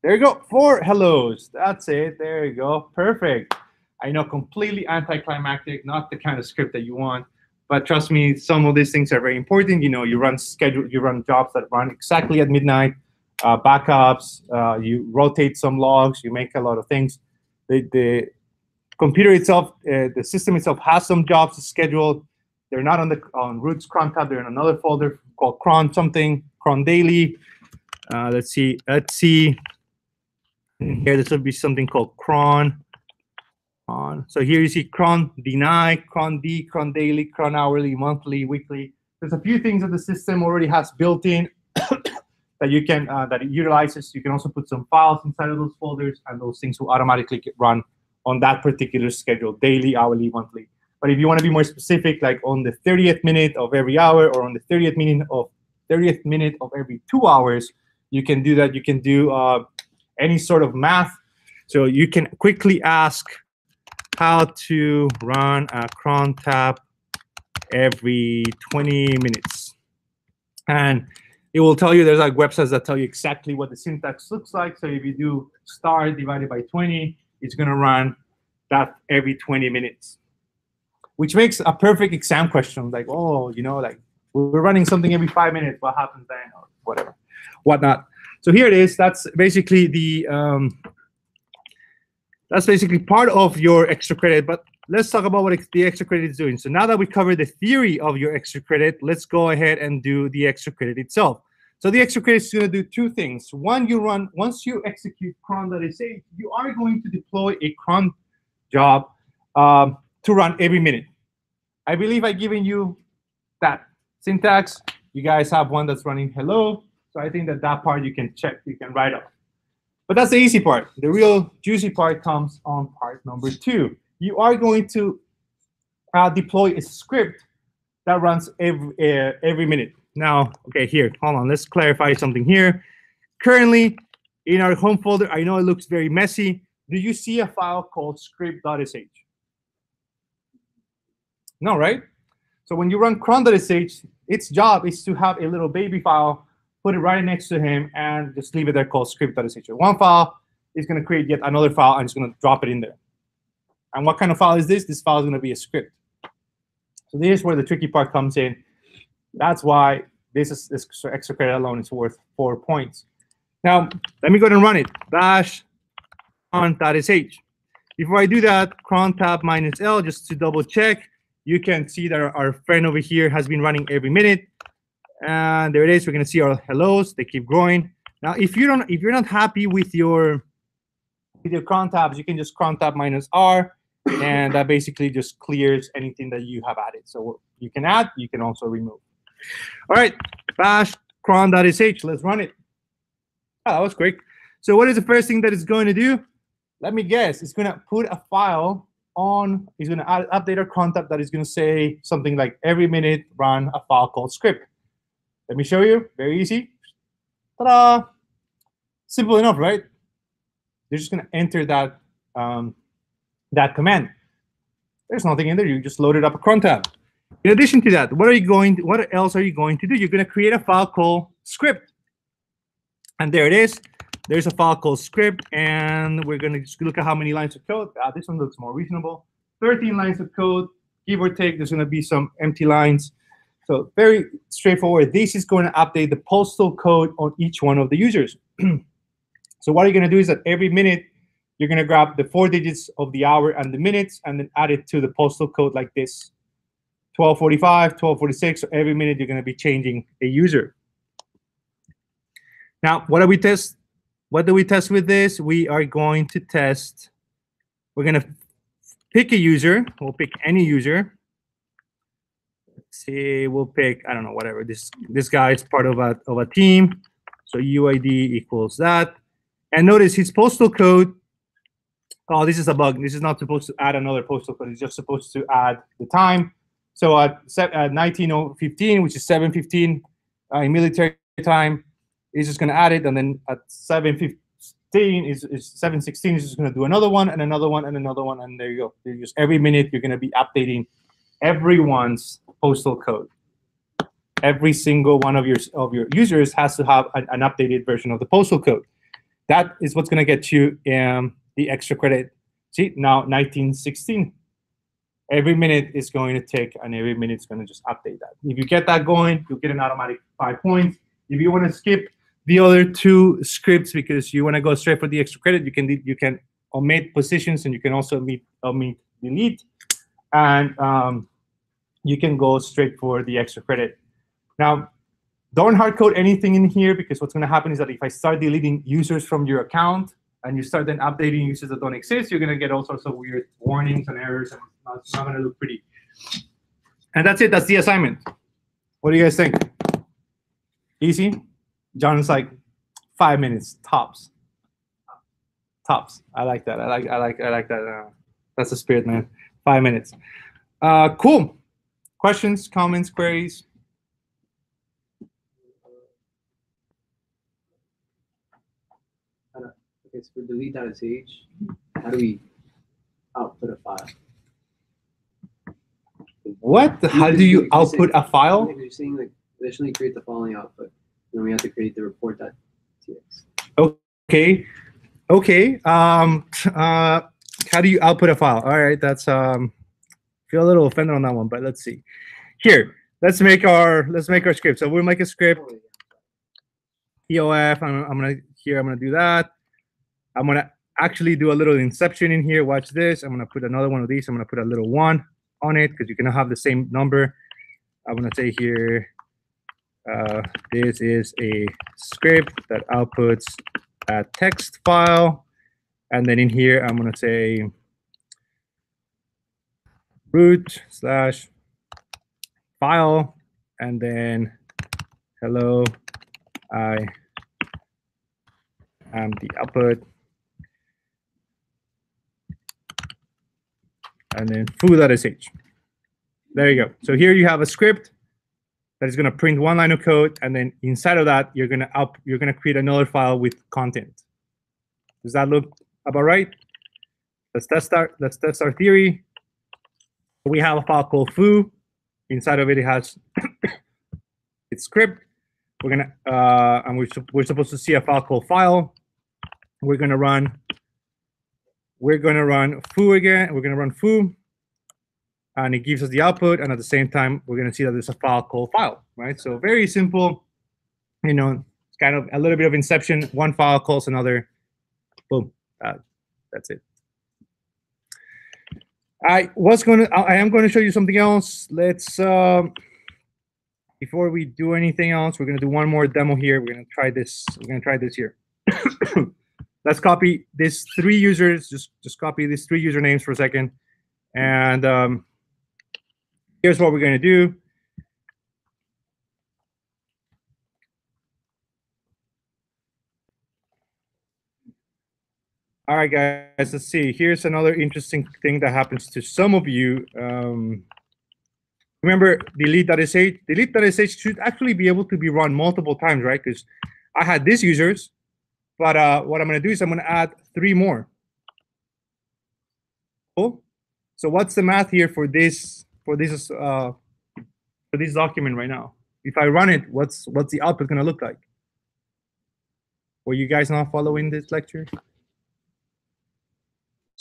there you go. 4 hellos. That's it. There you go. Perfect. I know, completely anticlimactic, not the kind of script that you want. But trust me, some of these things are very important. You know, you run jobs that run exactly at midnight, backups, you rotate some logs, you make a lot of things. The computer itself, the system itself has some jobs scheduled. They're not on root's cron tab. They're in another folder called cron something, cron daily. Let's see. Here, this would be something called cron. So here you see cron deny, cron d, cron daily, cron hourly, monthly, weekly. There's a few things that the system already has built in that you can that it utilizes. You can also put some files inside of those folders, and those things will automatically get run on that particular schedule, daily, hourly, monthly. But if you want to be more specific, like on the 30th minute of every hour or on the 30th minute of every 2 hours, you can do that. You can do any sort of math. So you can quickly ask how to run a cron tab every 20 minutes. And it will tell you, there's like websites that tell you exactly what the syntax looks like. So if you do star divided by 20, it's going to run that every 20 minutes, which makes a perfect exam question. Like, oh, you know, like we're running something every 5 minutes. What happens then, or whatever, whatnot. So here it is. That's basically part of your extra credit. But let's talk about what the extra credit is doing. So now that we covered the theory of your extra credit, let's go ahead and do the extra credit itself. So the extra credit is going to do two things. One, once you execute cron.sh, you are going to deploy a cron job to run every minute. I believe I've given you that syntax. You guys have one that's running hello. So I think that part you can check, you can write off. But that's the easy part. The real juicy part comes on part number 2. You are going to deploy a script that runs every minute. Now, okay, here, hold on. Let's clarify something here. Currently, in our home folder, I know it looks very messy. Do you see a file called script.sh? No, right? So when you run cron.sh, its job is to have a little baby file, put it right next to him, and just leave it there called script.sh. One file is going to create yet another file, and it's going to drop it in there. And what kind of file is this? This file is going to be a script. So this is where the tricky part comes in. That's why this extra credit alone is worth 4 points. Now, let me go ahead and run it. Bash cron.sh. Before I do that, cron tab -L, just to double check. You can see that our friend over here has been running every minute. And there it is. We're going to see our hellos. They keep growing. Now, if you're not happy with your cron tabs, you can just cron tab -R, and that basically just clears anything that you have added. So you can add, you can also remove. All right, bash cron.sh. Let's run it. Oh, that was quick. So what is the first thing that it's going to do? Let me guess. It's going to put a file on. It's going to update our cron tab that is going to say something like every minute run a file called script. Let me show you. Very easy. Ta-da! Simple enough, right? They're just going to enter that that command. There's nothing in there. You just loaded up a cron tab. In addition to that, what else are you going to do? You're going to create a file called script. And there it is. There's a file called script, and we're going to just look at how many lines of code. This one looks more reasonable. 13 lines of code, give or take. There's going to be some empty lines. So very straightforward. This is going to update the postal code on each one of the users. So what you're going to do is that every minute, you're going to grab the 4 digits of the hour and the minutes, and then add it to the postal code like this. 1245, 1246. So every minute, you're going to be changing a user. Now, what do we test? What do we test with this? We are going to test. We're going to pick a user. We'll pick any user. Let's see. We'll pick, I don't know, whatever. This guy is part of a team. So UID equals that. And notice his postal code. Oh, this is a bug. This is not supposed to add another postal code. It's just supposed to add the time. So at 19:15, which is 7:15 in military time, it's just going to add it. And then at 7:15 is 7:16 is just going to do another one and another one and another one. And there you go. You're just every minute you're going to be updating everyone's postal code. Every single one of your users has to have an updated version of the postal code. That is what's going to get you the extra credit. See, now 1916. Every minute is going to tick, and every minute is going to just update that. If you get that going, you'll get an automatic 5 points. If you want to skip the other 2 scripts because you want to go straight for the extra credit, you can omit positions, and you can also omit delete, and you can go straight for the extra credit. Now, don't hard code anything in here, because what's going to happen is that if I start deleting users from your account and you start then updating users that don't exist, you're going to get all sorts of weird warnings and errors, and it's not going to look pretty. And that's it. That's the assignment. What do you guys think? Easy? John's like 5 minutes tops. Tops. I like that. I like that. That's the spirit, man. 5 minutes. Cool. Questions, comments, queries? Okay, so for delete.sh, how do we output a file? What? How do you output a file? You're saying like additionally create the following output. Then we have to create the report.txt. Okay. Okay. How do you output a file? All right. That's feel a little offended on that one, but let's see. Here, let's make our script. So we'll make a script. EOF. I'm gonna do that. I'm gonna actually do a little inception in here. Watch this. I'm gonna put another one of these. I'm gonna put a little 1 on it because you can have the same number. I'm gonna say here, this is a script that outputs a text file, and then in here I'm gonna say root/file, and then hello, I am the output, and then foo.sh. There you go. So here you have a script that is going to print 1 line of code, and then inside of that you're going to create another file with content. Does that look about right? Let's test our theory. We have a file called foo. Inside of it, it has its script. We're gonna and we're supposed to see a file called file. We're gonna run foo again. We're gonna run foo, and it gives us the output. And at the same time, we're gonna see that there's a file called file, right? So very simple. You know, it's kind of a little bit of inception. One file calls another. Boom. That's it. I am going to show you something else. Let's before we do anything else, we're going to do one more demo here. We're going to try this. We're going to try this here. Let's copy these 3 users. Just copy these 3 usernames for a second. And here's what we're going to do. All right, guys, let's see. Here's another interesting thing that happens to some of you. Remember delete.sh? Delete.sh should actually be able to be run multiple times, right? Because I had these users, but what I'm going to do is I'm going to add 3 more. Cool. So what's the math here for this document right now? If I run it, what's the output going to look like? Were you guys not following this lecture?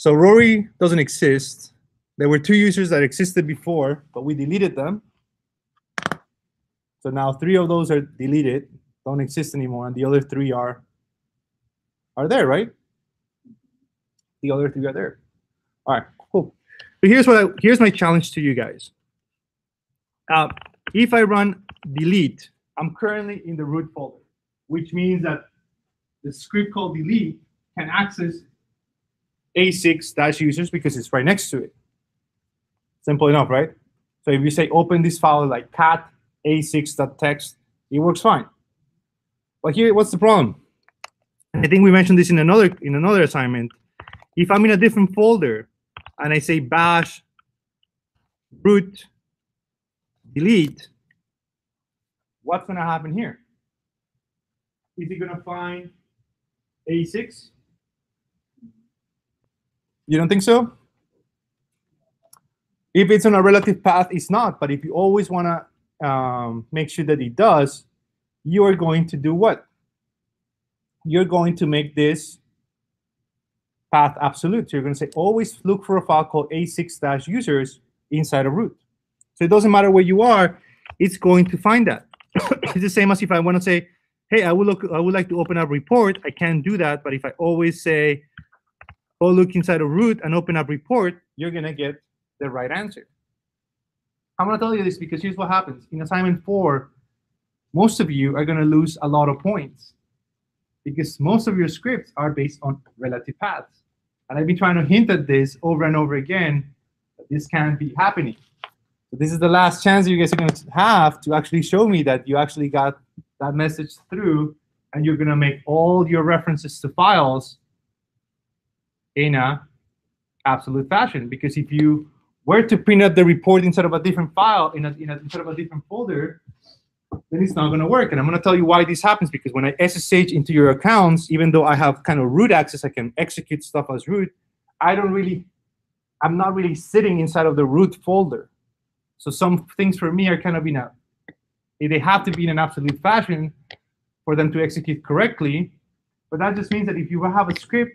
So Rory doesn't exist. There were 2 users that existed before, but we deleted them. So now 3 of those are deleted, don't exist anymore, and the other 3 are there, right? The other 3 are there. All right, cool. So here's my challenge to you guys. If I run delete, I'm currently in the root folder, which means that the script called delete can access A6-users because it's right next to it. Simple enough, right? So if you say open this file like cat a6.txt, it works fine. But here, what's the problem? And I think we mentioned this in another assignment. If I'm in a different folder and I say bash root delete, what's going to happen here? Is it going to find A6? You don't think so? If it's on a relative path, it's not. But if you always want to make sure that it does, you are going to do what? You're going to make this path absolute. So you're going to say, always look for a file called a6-users inside of root. So it doesn't matter where you are, it's going to find that. It's the same as if I want to say, hey, I would like to open up report. I can't do that. But if I always say, go look inside of root and open up report, you're going to get the right answer. I'm going to tell you this because here's what happens. In assignment 4, most of you are going to lose a lot of points because most of your scripts are based on relative paths. And I've been trying to hint at this over and over again, that this can't be happening. So this is the last chance you guys are going to have to actually show me that you actually got that message through, and you're going to make all your references to files in a absolute fashion. Because if you were to print out the report inside of a different file, inside of a different folder, then it's not going to work. And I'm going to tell you why this happens, because when I SSH into your accounts, even though I have kind of root access, I can execute stuff as root, I'm not really sitting inside of the root folder. So some things for me are kind of they have to be in an absolute fashion for them to execute correctly. But that just means that if you have a script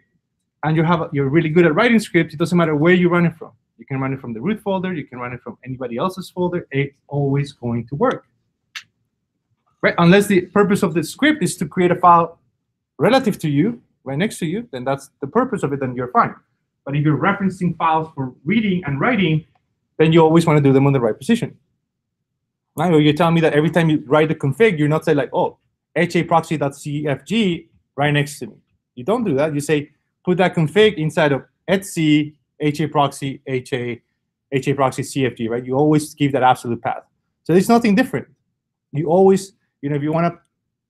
and you're really good at writing scripts, it doesn't matter where you run it from. You can run it from the root folder, you can run it from anybody else's folder, it's always going to work. Right? Unless the purpose of the script is to create a file relative to you, right next to you, then that's the purpose of it, then you're fine. But if you're referencing files for reading and writing, then you always want to do them on the right position. Right? Or you're telling me that every time you write the config, you're not saying like, oh, HAProxy.cfg right next to me. You don't do that. You say, put that config inside of etc HAProxy, HAProxy CFG, right? You always give that absolute path. So there's nothing different. You always, if you want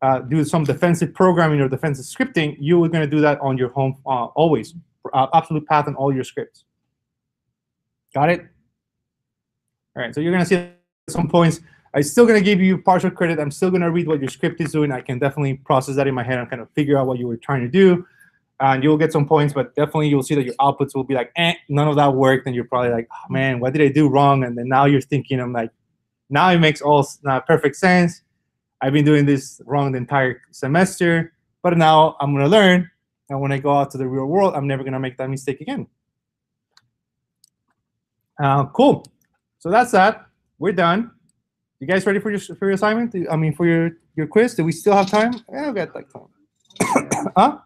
to do some defensive programming or defensive scripting, you are going to do that on your home, always. Absolute path on all your scripts. Got it? All right, so you're going to see some points. I'm still going to give you partial credit. I'm still going to read what your script is doing. I can definitely process that in my head and kind of figure out what you were trying to do. And you'll get some points, but definitely you'll see that your outputs will be like, none of that worked. And you're probably like, oh, man, what did I do wrong? And then now you're thinking, I'm like, now it makes all perfect sense. I've been doing this wrong the entire semester, but now I'm going to learn. And when I go out to the real world, I'm never going to make that mistake again. Cool. So that's that. We're done. You guys ready for your assignment? I mean, for your quiz? Do we still have time? Yeah, we got like time. Huh?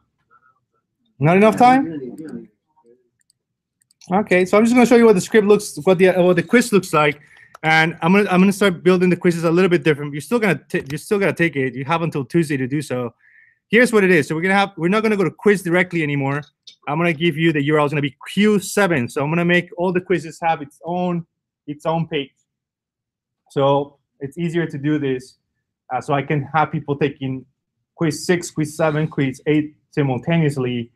Not enough time? Okay, so I'm just going to show you what the script looks, what the quiz looks like, and I'm gonna start building the quizzes a little bit different. You're still gonna take it. You have until Tuesday to do so. Here's what it is. So we're not gonna go to quiz directly anymore. I'm gonna give you the URL is gonna be Q7. So I'm gonna make all the quizzes have its own page. So it's easier to do this. So I can have people taking quiz 6, quiz 7, quiz 8 simultaneously,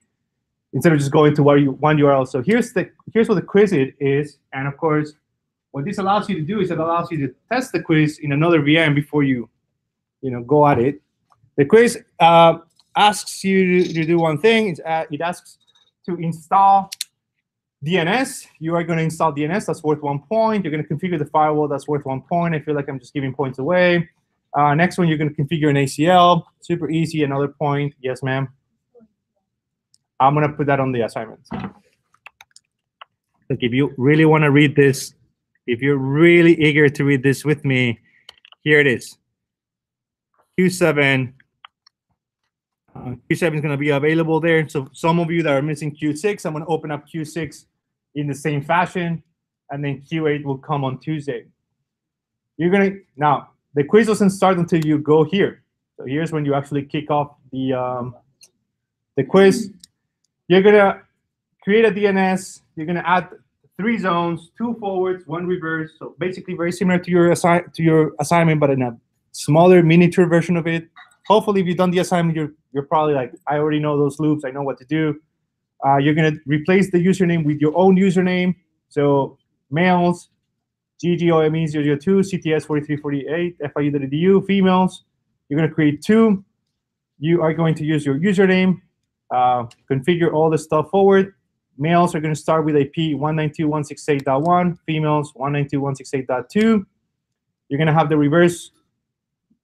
instead of just going to one URL. So here's what the quiz is, and of course, what this allows you to do is it allows you to test the quiz in another VM before you go at it. The quiz asks you to do one thing. It asks to install DNS. You are going to install DNS. That's worth 1 point. You're going to configure the firewall. That's worth 1 point. I feel like I'm just giving points away. Next one, you're going to configure an ACL. Super easy. Another point. Yes, ma'am. I'm going to put that on the assignment. Look, if you really want to read this, if you're really eager to read this with me, here it is. Q7. Q7 is going to be available there. So some of you that are missing Q6, I'm going to open up Q6 in the same fashion, and then Q8 will come on Tuesday. Now, the quiz doesn't start until you go here. So here's when you actually kick off the quiz. You're going to create a DNS. You're going to add 3 zones, 2 forwards, 1 reverse. So basically very similar to your assignment, but in a smaller miniature version of it. Hopefully, if you've done the assignment, you're probably like, I already know those loops. I know what to do. You're going to replace the username with your own username. So males, GGOME002, CTS 4348, FIU.edu, females. You're going to create 2. You are going to use your username, configure all the stuff forward. Males are going to start with IP 192.168.1, females 192.168.2. You're going to have the reverse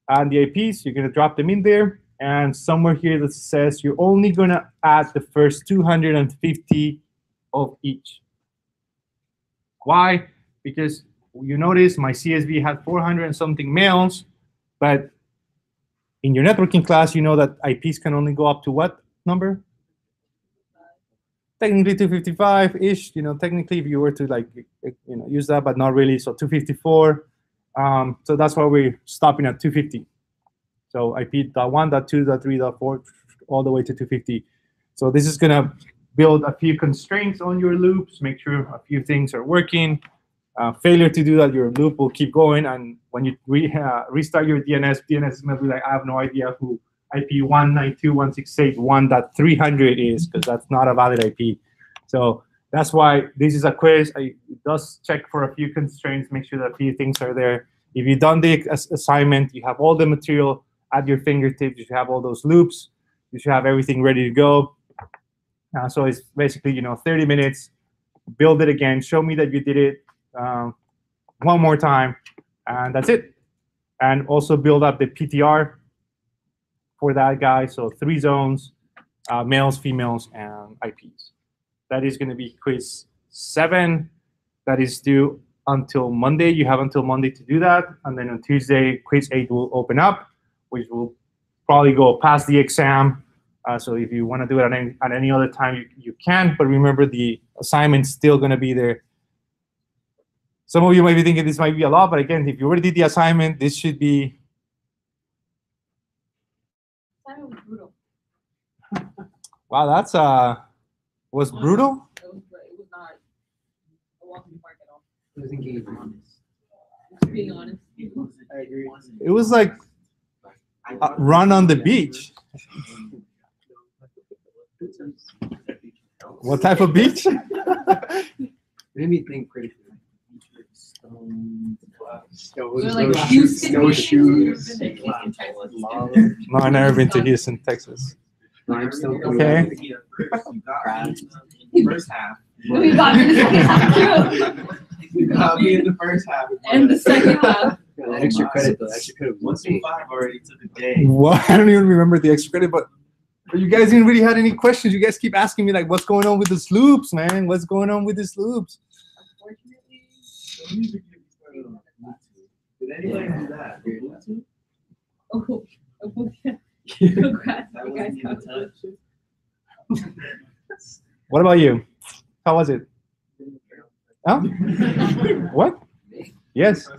and the IPs. You're going to drop them in there. And somewhere here that says you're only going to add the first 250 of each. Why? Because you notice my CSV had 400 and something males, but in your networking class, you know that IPs can only go up to what number? Technically 255-ish. Technically, if you were to use that, but not really. So 254. So that's why we're stopping at 250. So IP.1, .2, .3, .4, all the way to 250. So this is going to build a few constraints on your loops, make sure a few things are working. Failure to do that, your loop will keep going. And when you restart your DNS is going to be like, I have no idea who IP 192.168.1.300 is, because that's not a valid IP. So That's why this is a quiz. It does check for a few constraints, make sure that a few things are there. If you've done the assignment, you have all the material at your fingertips. You should have all those loops. You should have everything ready to go. So it's basically, 30 minutes. Build it again. Show me that you did it one more time, and that's it. And also build up the PTR for that guy. So 3 zones, males, females, and IPs. That is going to be quiz 7. That is due until Monday. You have until Monday to do that. And then on Tuesday, quiz 8 will open up, which will probably go past the exam. So if you want to do it at any other time, you can. But remember, the assignment's still going to be there. Some of you might be thinking this might be a lot. But again, if you already did the assignment, this should be. Assignment was brutal. Wow, that's was brutal. It was not a walk in the park at all. I was engaged. Just being honest. I agree. It was like a run on the beach. What type of beach? Made me think critically. We're like Houston, snowshoes. No, I've never been to Houston, Texas. Limestone. Okay. First half. We got me in the second half. You got me in the first half. And the second half. That extra credit though. That extra credit was 1 through 5 already took a day. What? I don't even remember the extra credit, but you guys didn't really have any questions. You guys keep asking me like, what's going on with the loops, man? What's going on with these loops? Unfortunately, Did anybody do that? oh, yeah. Congrats, That you guys wasn't got even touched. What about you? How was it? Huh? What? Yes. I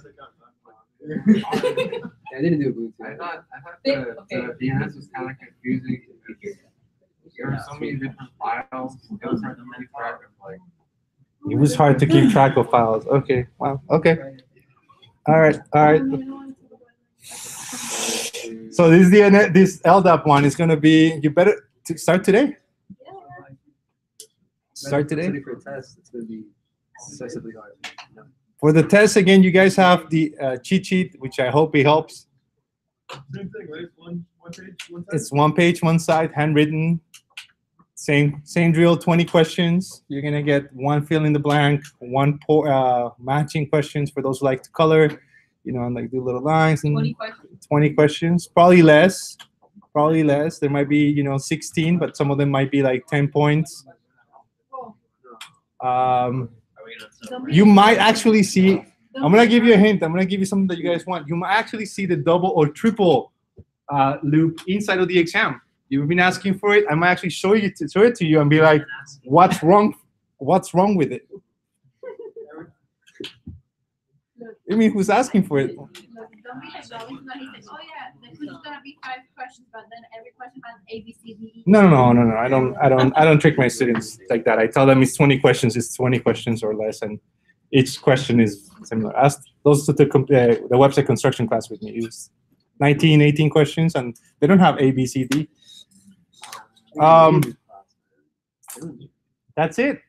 didn't do Bluetooth. I thought Okay. the DNS was kind of confusing. There were so many different files. It was hard to keep track of, like. It was hard to keep track of files. Okay. Wow. Okay. All right. All right. So this is this LDAP one is going to be. You better start today. Start today. For a test, it's going to be excessively hard. No. For the test again, you guys have the cheat sheet, which I hope it helps. Same thing, right? One page, one It's 1 page, 1 side, handwritten. Same drill. 20 questions. You're gonna get 1 fill in the blank, 1 matching questions for those who like to color. And like do little lines and 20 questions. 20 questions. Probably less. Probably less. There might be 16, but some of them might be like 10 points. You might actually see. I'm gonna give you a hint. I'm gonna give you something that you guys want. You might actually see the double or triple loop inside of the exam. You've been asking for it. I might actually show it to you and be like, "What's wrong? What's wrong with it?" I mean, who's asking for it? Look, don't be like Robin. He said, "Oh yeah, the quiz is gonna be 5 questions, but then every question has A, B, C, D, E." No. I don't trick my students like that. I tell them it's 20 questions. It's 20 questions or less, and each question is similar. Ask those who took the website construction class with me. It's 19, 18 questions, and they don't have A, B, C, D. That's it.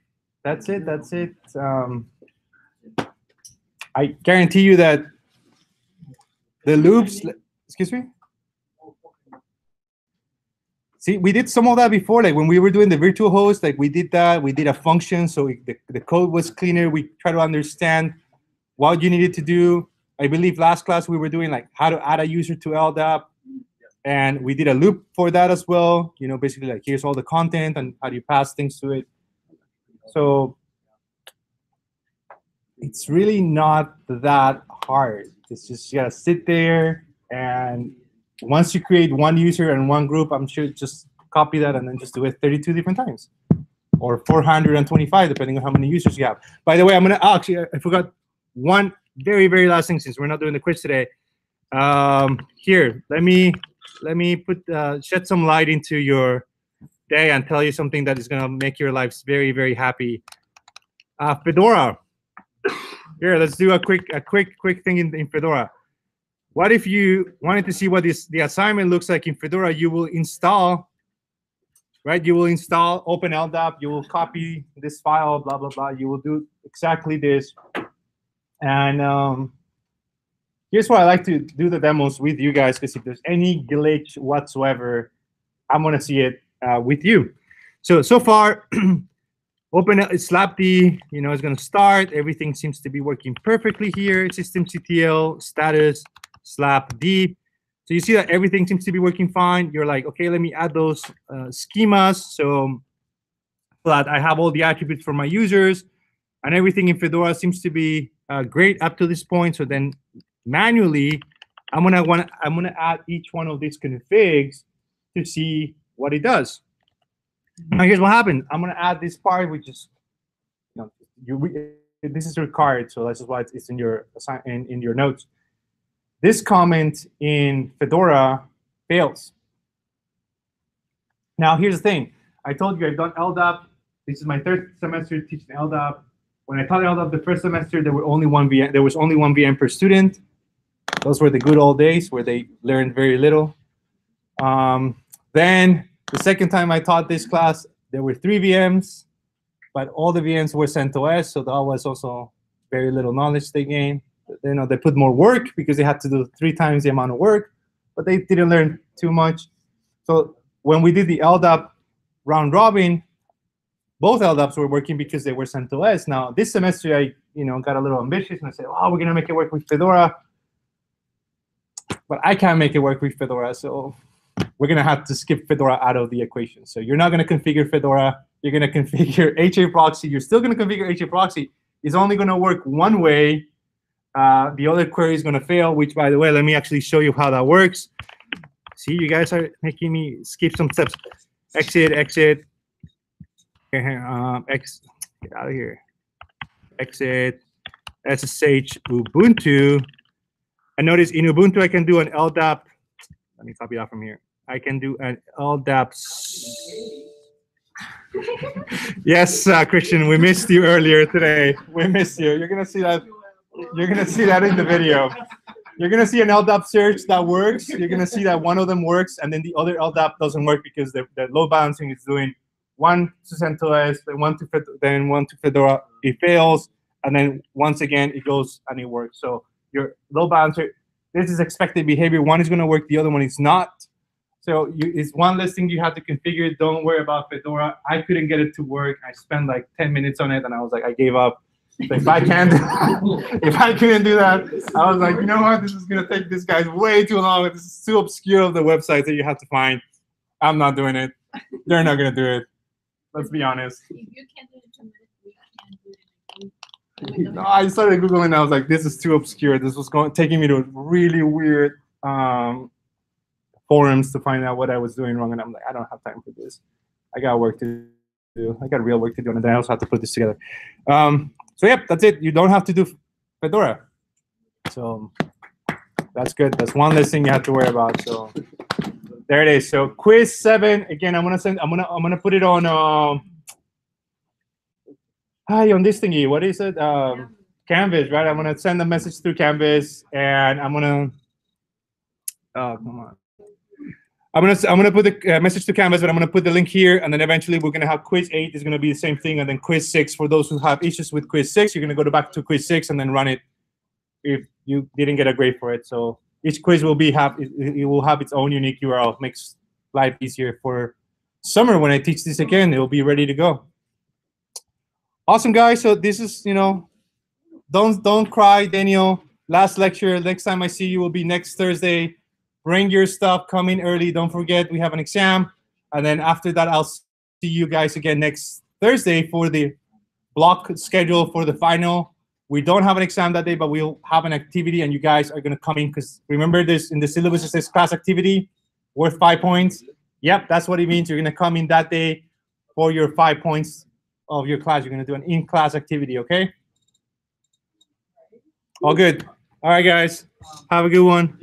I guarantee you that the loops. Excuse me. See, we did some of that before, like when we were doing the virtual host, like we did that. We did a function, so the code was cleaner. We try to understand what you needed to do. I believe last class we were doing like how to add a user to LDAP, and we did a loop for that as well. Basically like here's all the content and how do you pass things to it. So it's really not that hard. It's just you gotta sit there, and once you create 1 user and 1 group, I'm sure just copy that and then just do it 32 different times, or 425 depending on how many users you have. By the way, I'm gonna actually I forgot one very, very last thing since we're not doing the quiz today. Here, let me put shed some light into your day and tell you something that is gonna make your lives very, very happy. Fedora. Here, let's do a quick thing in Fedora. What if you wanted to see what the assignment looks like in Fedora? You will install right? You will install open LDAP. You will copy this file, blah, blah, blah. You will do exactly this. And here's why I like to do the demos with you guys, because if there's any glitch whatsoever, I'm going to see it with you. So far, open slapd, is going to start. Everything seems to be working perfectly here. Systemctl status slapd. So you see that everything seems to be working fine. You're like, okay, let me add those schemas so that I have all the attributes for my users, and everything in Fedora seems to be great up to this point. So then manually, I'm gonna add each one of these configs to see what it does. Now here's what happened. I'm gonna add this part, which is, this is required, so that's just why it's in your in your notes. This comment in Fedora fails. Now here's the thing. I told you I've done LDAP. This is my third semester teaching LDAP. When I taught LDAP the first semester, there was only one VM per student. Those were the good old days where they learned very little. Then the second time I taught this class, there were 3 VMs, but all the VMs were CentOS, so that was also very little knowledge they gained. They put more work because they had to do 3 times the amount of work, but they didn't learn too much. So when we did the LDAP round robin, both LDAPs were working because they were CentOS. Now this semester, I got a little ambitious and I said, "Oh, we're gonna make it work with Fedora," but I can't make it work with Fedora, so we're gonna have to skip Fedora out of the equation. So you're not gonna configure Fedora. You're gonna configure HAProxy. You're still gonna configure HAProxy. It's only gonna work one way. The other query is gonna fail. Which, by the way, let me actually show you how that works. See, you guys are making me skip some steps. Exit. Get out of here. Exit. SSH Ubuntu. And notice in Ubuntu I can do an LDAP. Let me copy that from here. I can do an LDAP. Yes, Christian, we missed you earlier today. We missed you. You're gonna see that. You're gonna see that in the video. You're gonna see an LDAP search that works. You're gonna see that one of them works, and then the other LDAP doesn't work because the load balancing is doing one to CentOS, then one to Fedora. It fails, and then once again it goes and it works. So your load balancer, this is expected behavior. One is gonna work, the other one is not. So it's one less thing you have to configure. Don't worry about Fedora. I couldn't get it to work. I spent like 10 minutes on it, and I was like, I gave up. So if I couldn't do that, I was like, you know what? This is gonna take this guys way too long. This is too obscure of the websites that you have to find. I'm not doing it. They're not gonna do it. Let's be honest. If you can't do it in 2 minutes, we can't do it. No, I started Googling and I was like, this is too obscure. This was taking me to really weird forums to find out what I was doing wrong, and I'm like, I don't have time for this. I got work to do. I got real work to do, and then I also have to put this together. So yep, that's it. You don't have to do Fedora. So that's good. That's one less thing you have to worry about. So there it is. So quiz 7. Again, I'm gonna put it on on this thingy. What is it? Canvas, right? I'm gonna send a message through Canvas, and I'm gonna come on. I'm gonna put the message to Canvas, but I'm gonna put the link here, and then eventually we're gonna have quiz 8 is gonna be the same thing, and then quiz 6 for those who have issues with quiz 6. You're gonna go back to quiz 6 and then run it if you didn't get a grade for it. So each quiz will it will have its own unique URL. It makes life easier for summer when I teach this again. It will be ready to go. Awesome, guys. So this is don't cry, Daniel. Last lecture. Next time I see you will be next Thursday. Bring your stuff, come in early. Don't forget, we have an exam. And then after that, I'll see you guys again next Thursday for the block schedule for the final. We don't have an exam that day, but we'll have an activity, and you guys are going to come in because remember this in the syllabus, it says class activity worth 5 points. Yep, that's what it means. You're going to come in that day for your 5 points of your class. You're going to do an in-class activity, okay? All good. All right, guys. Have a good one.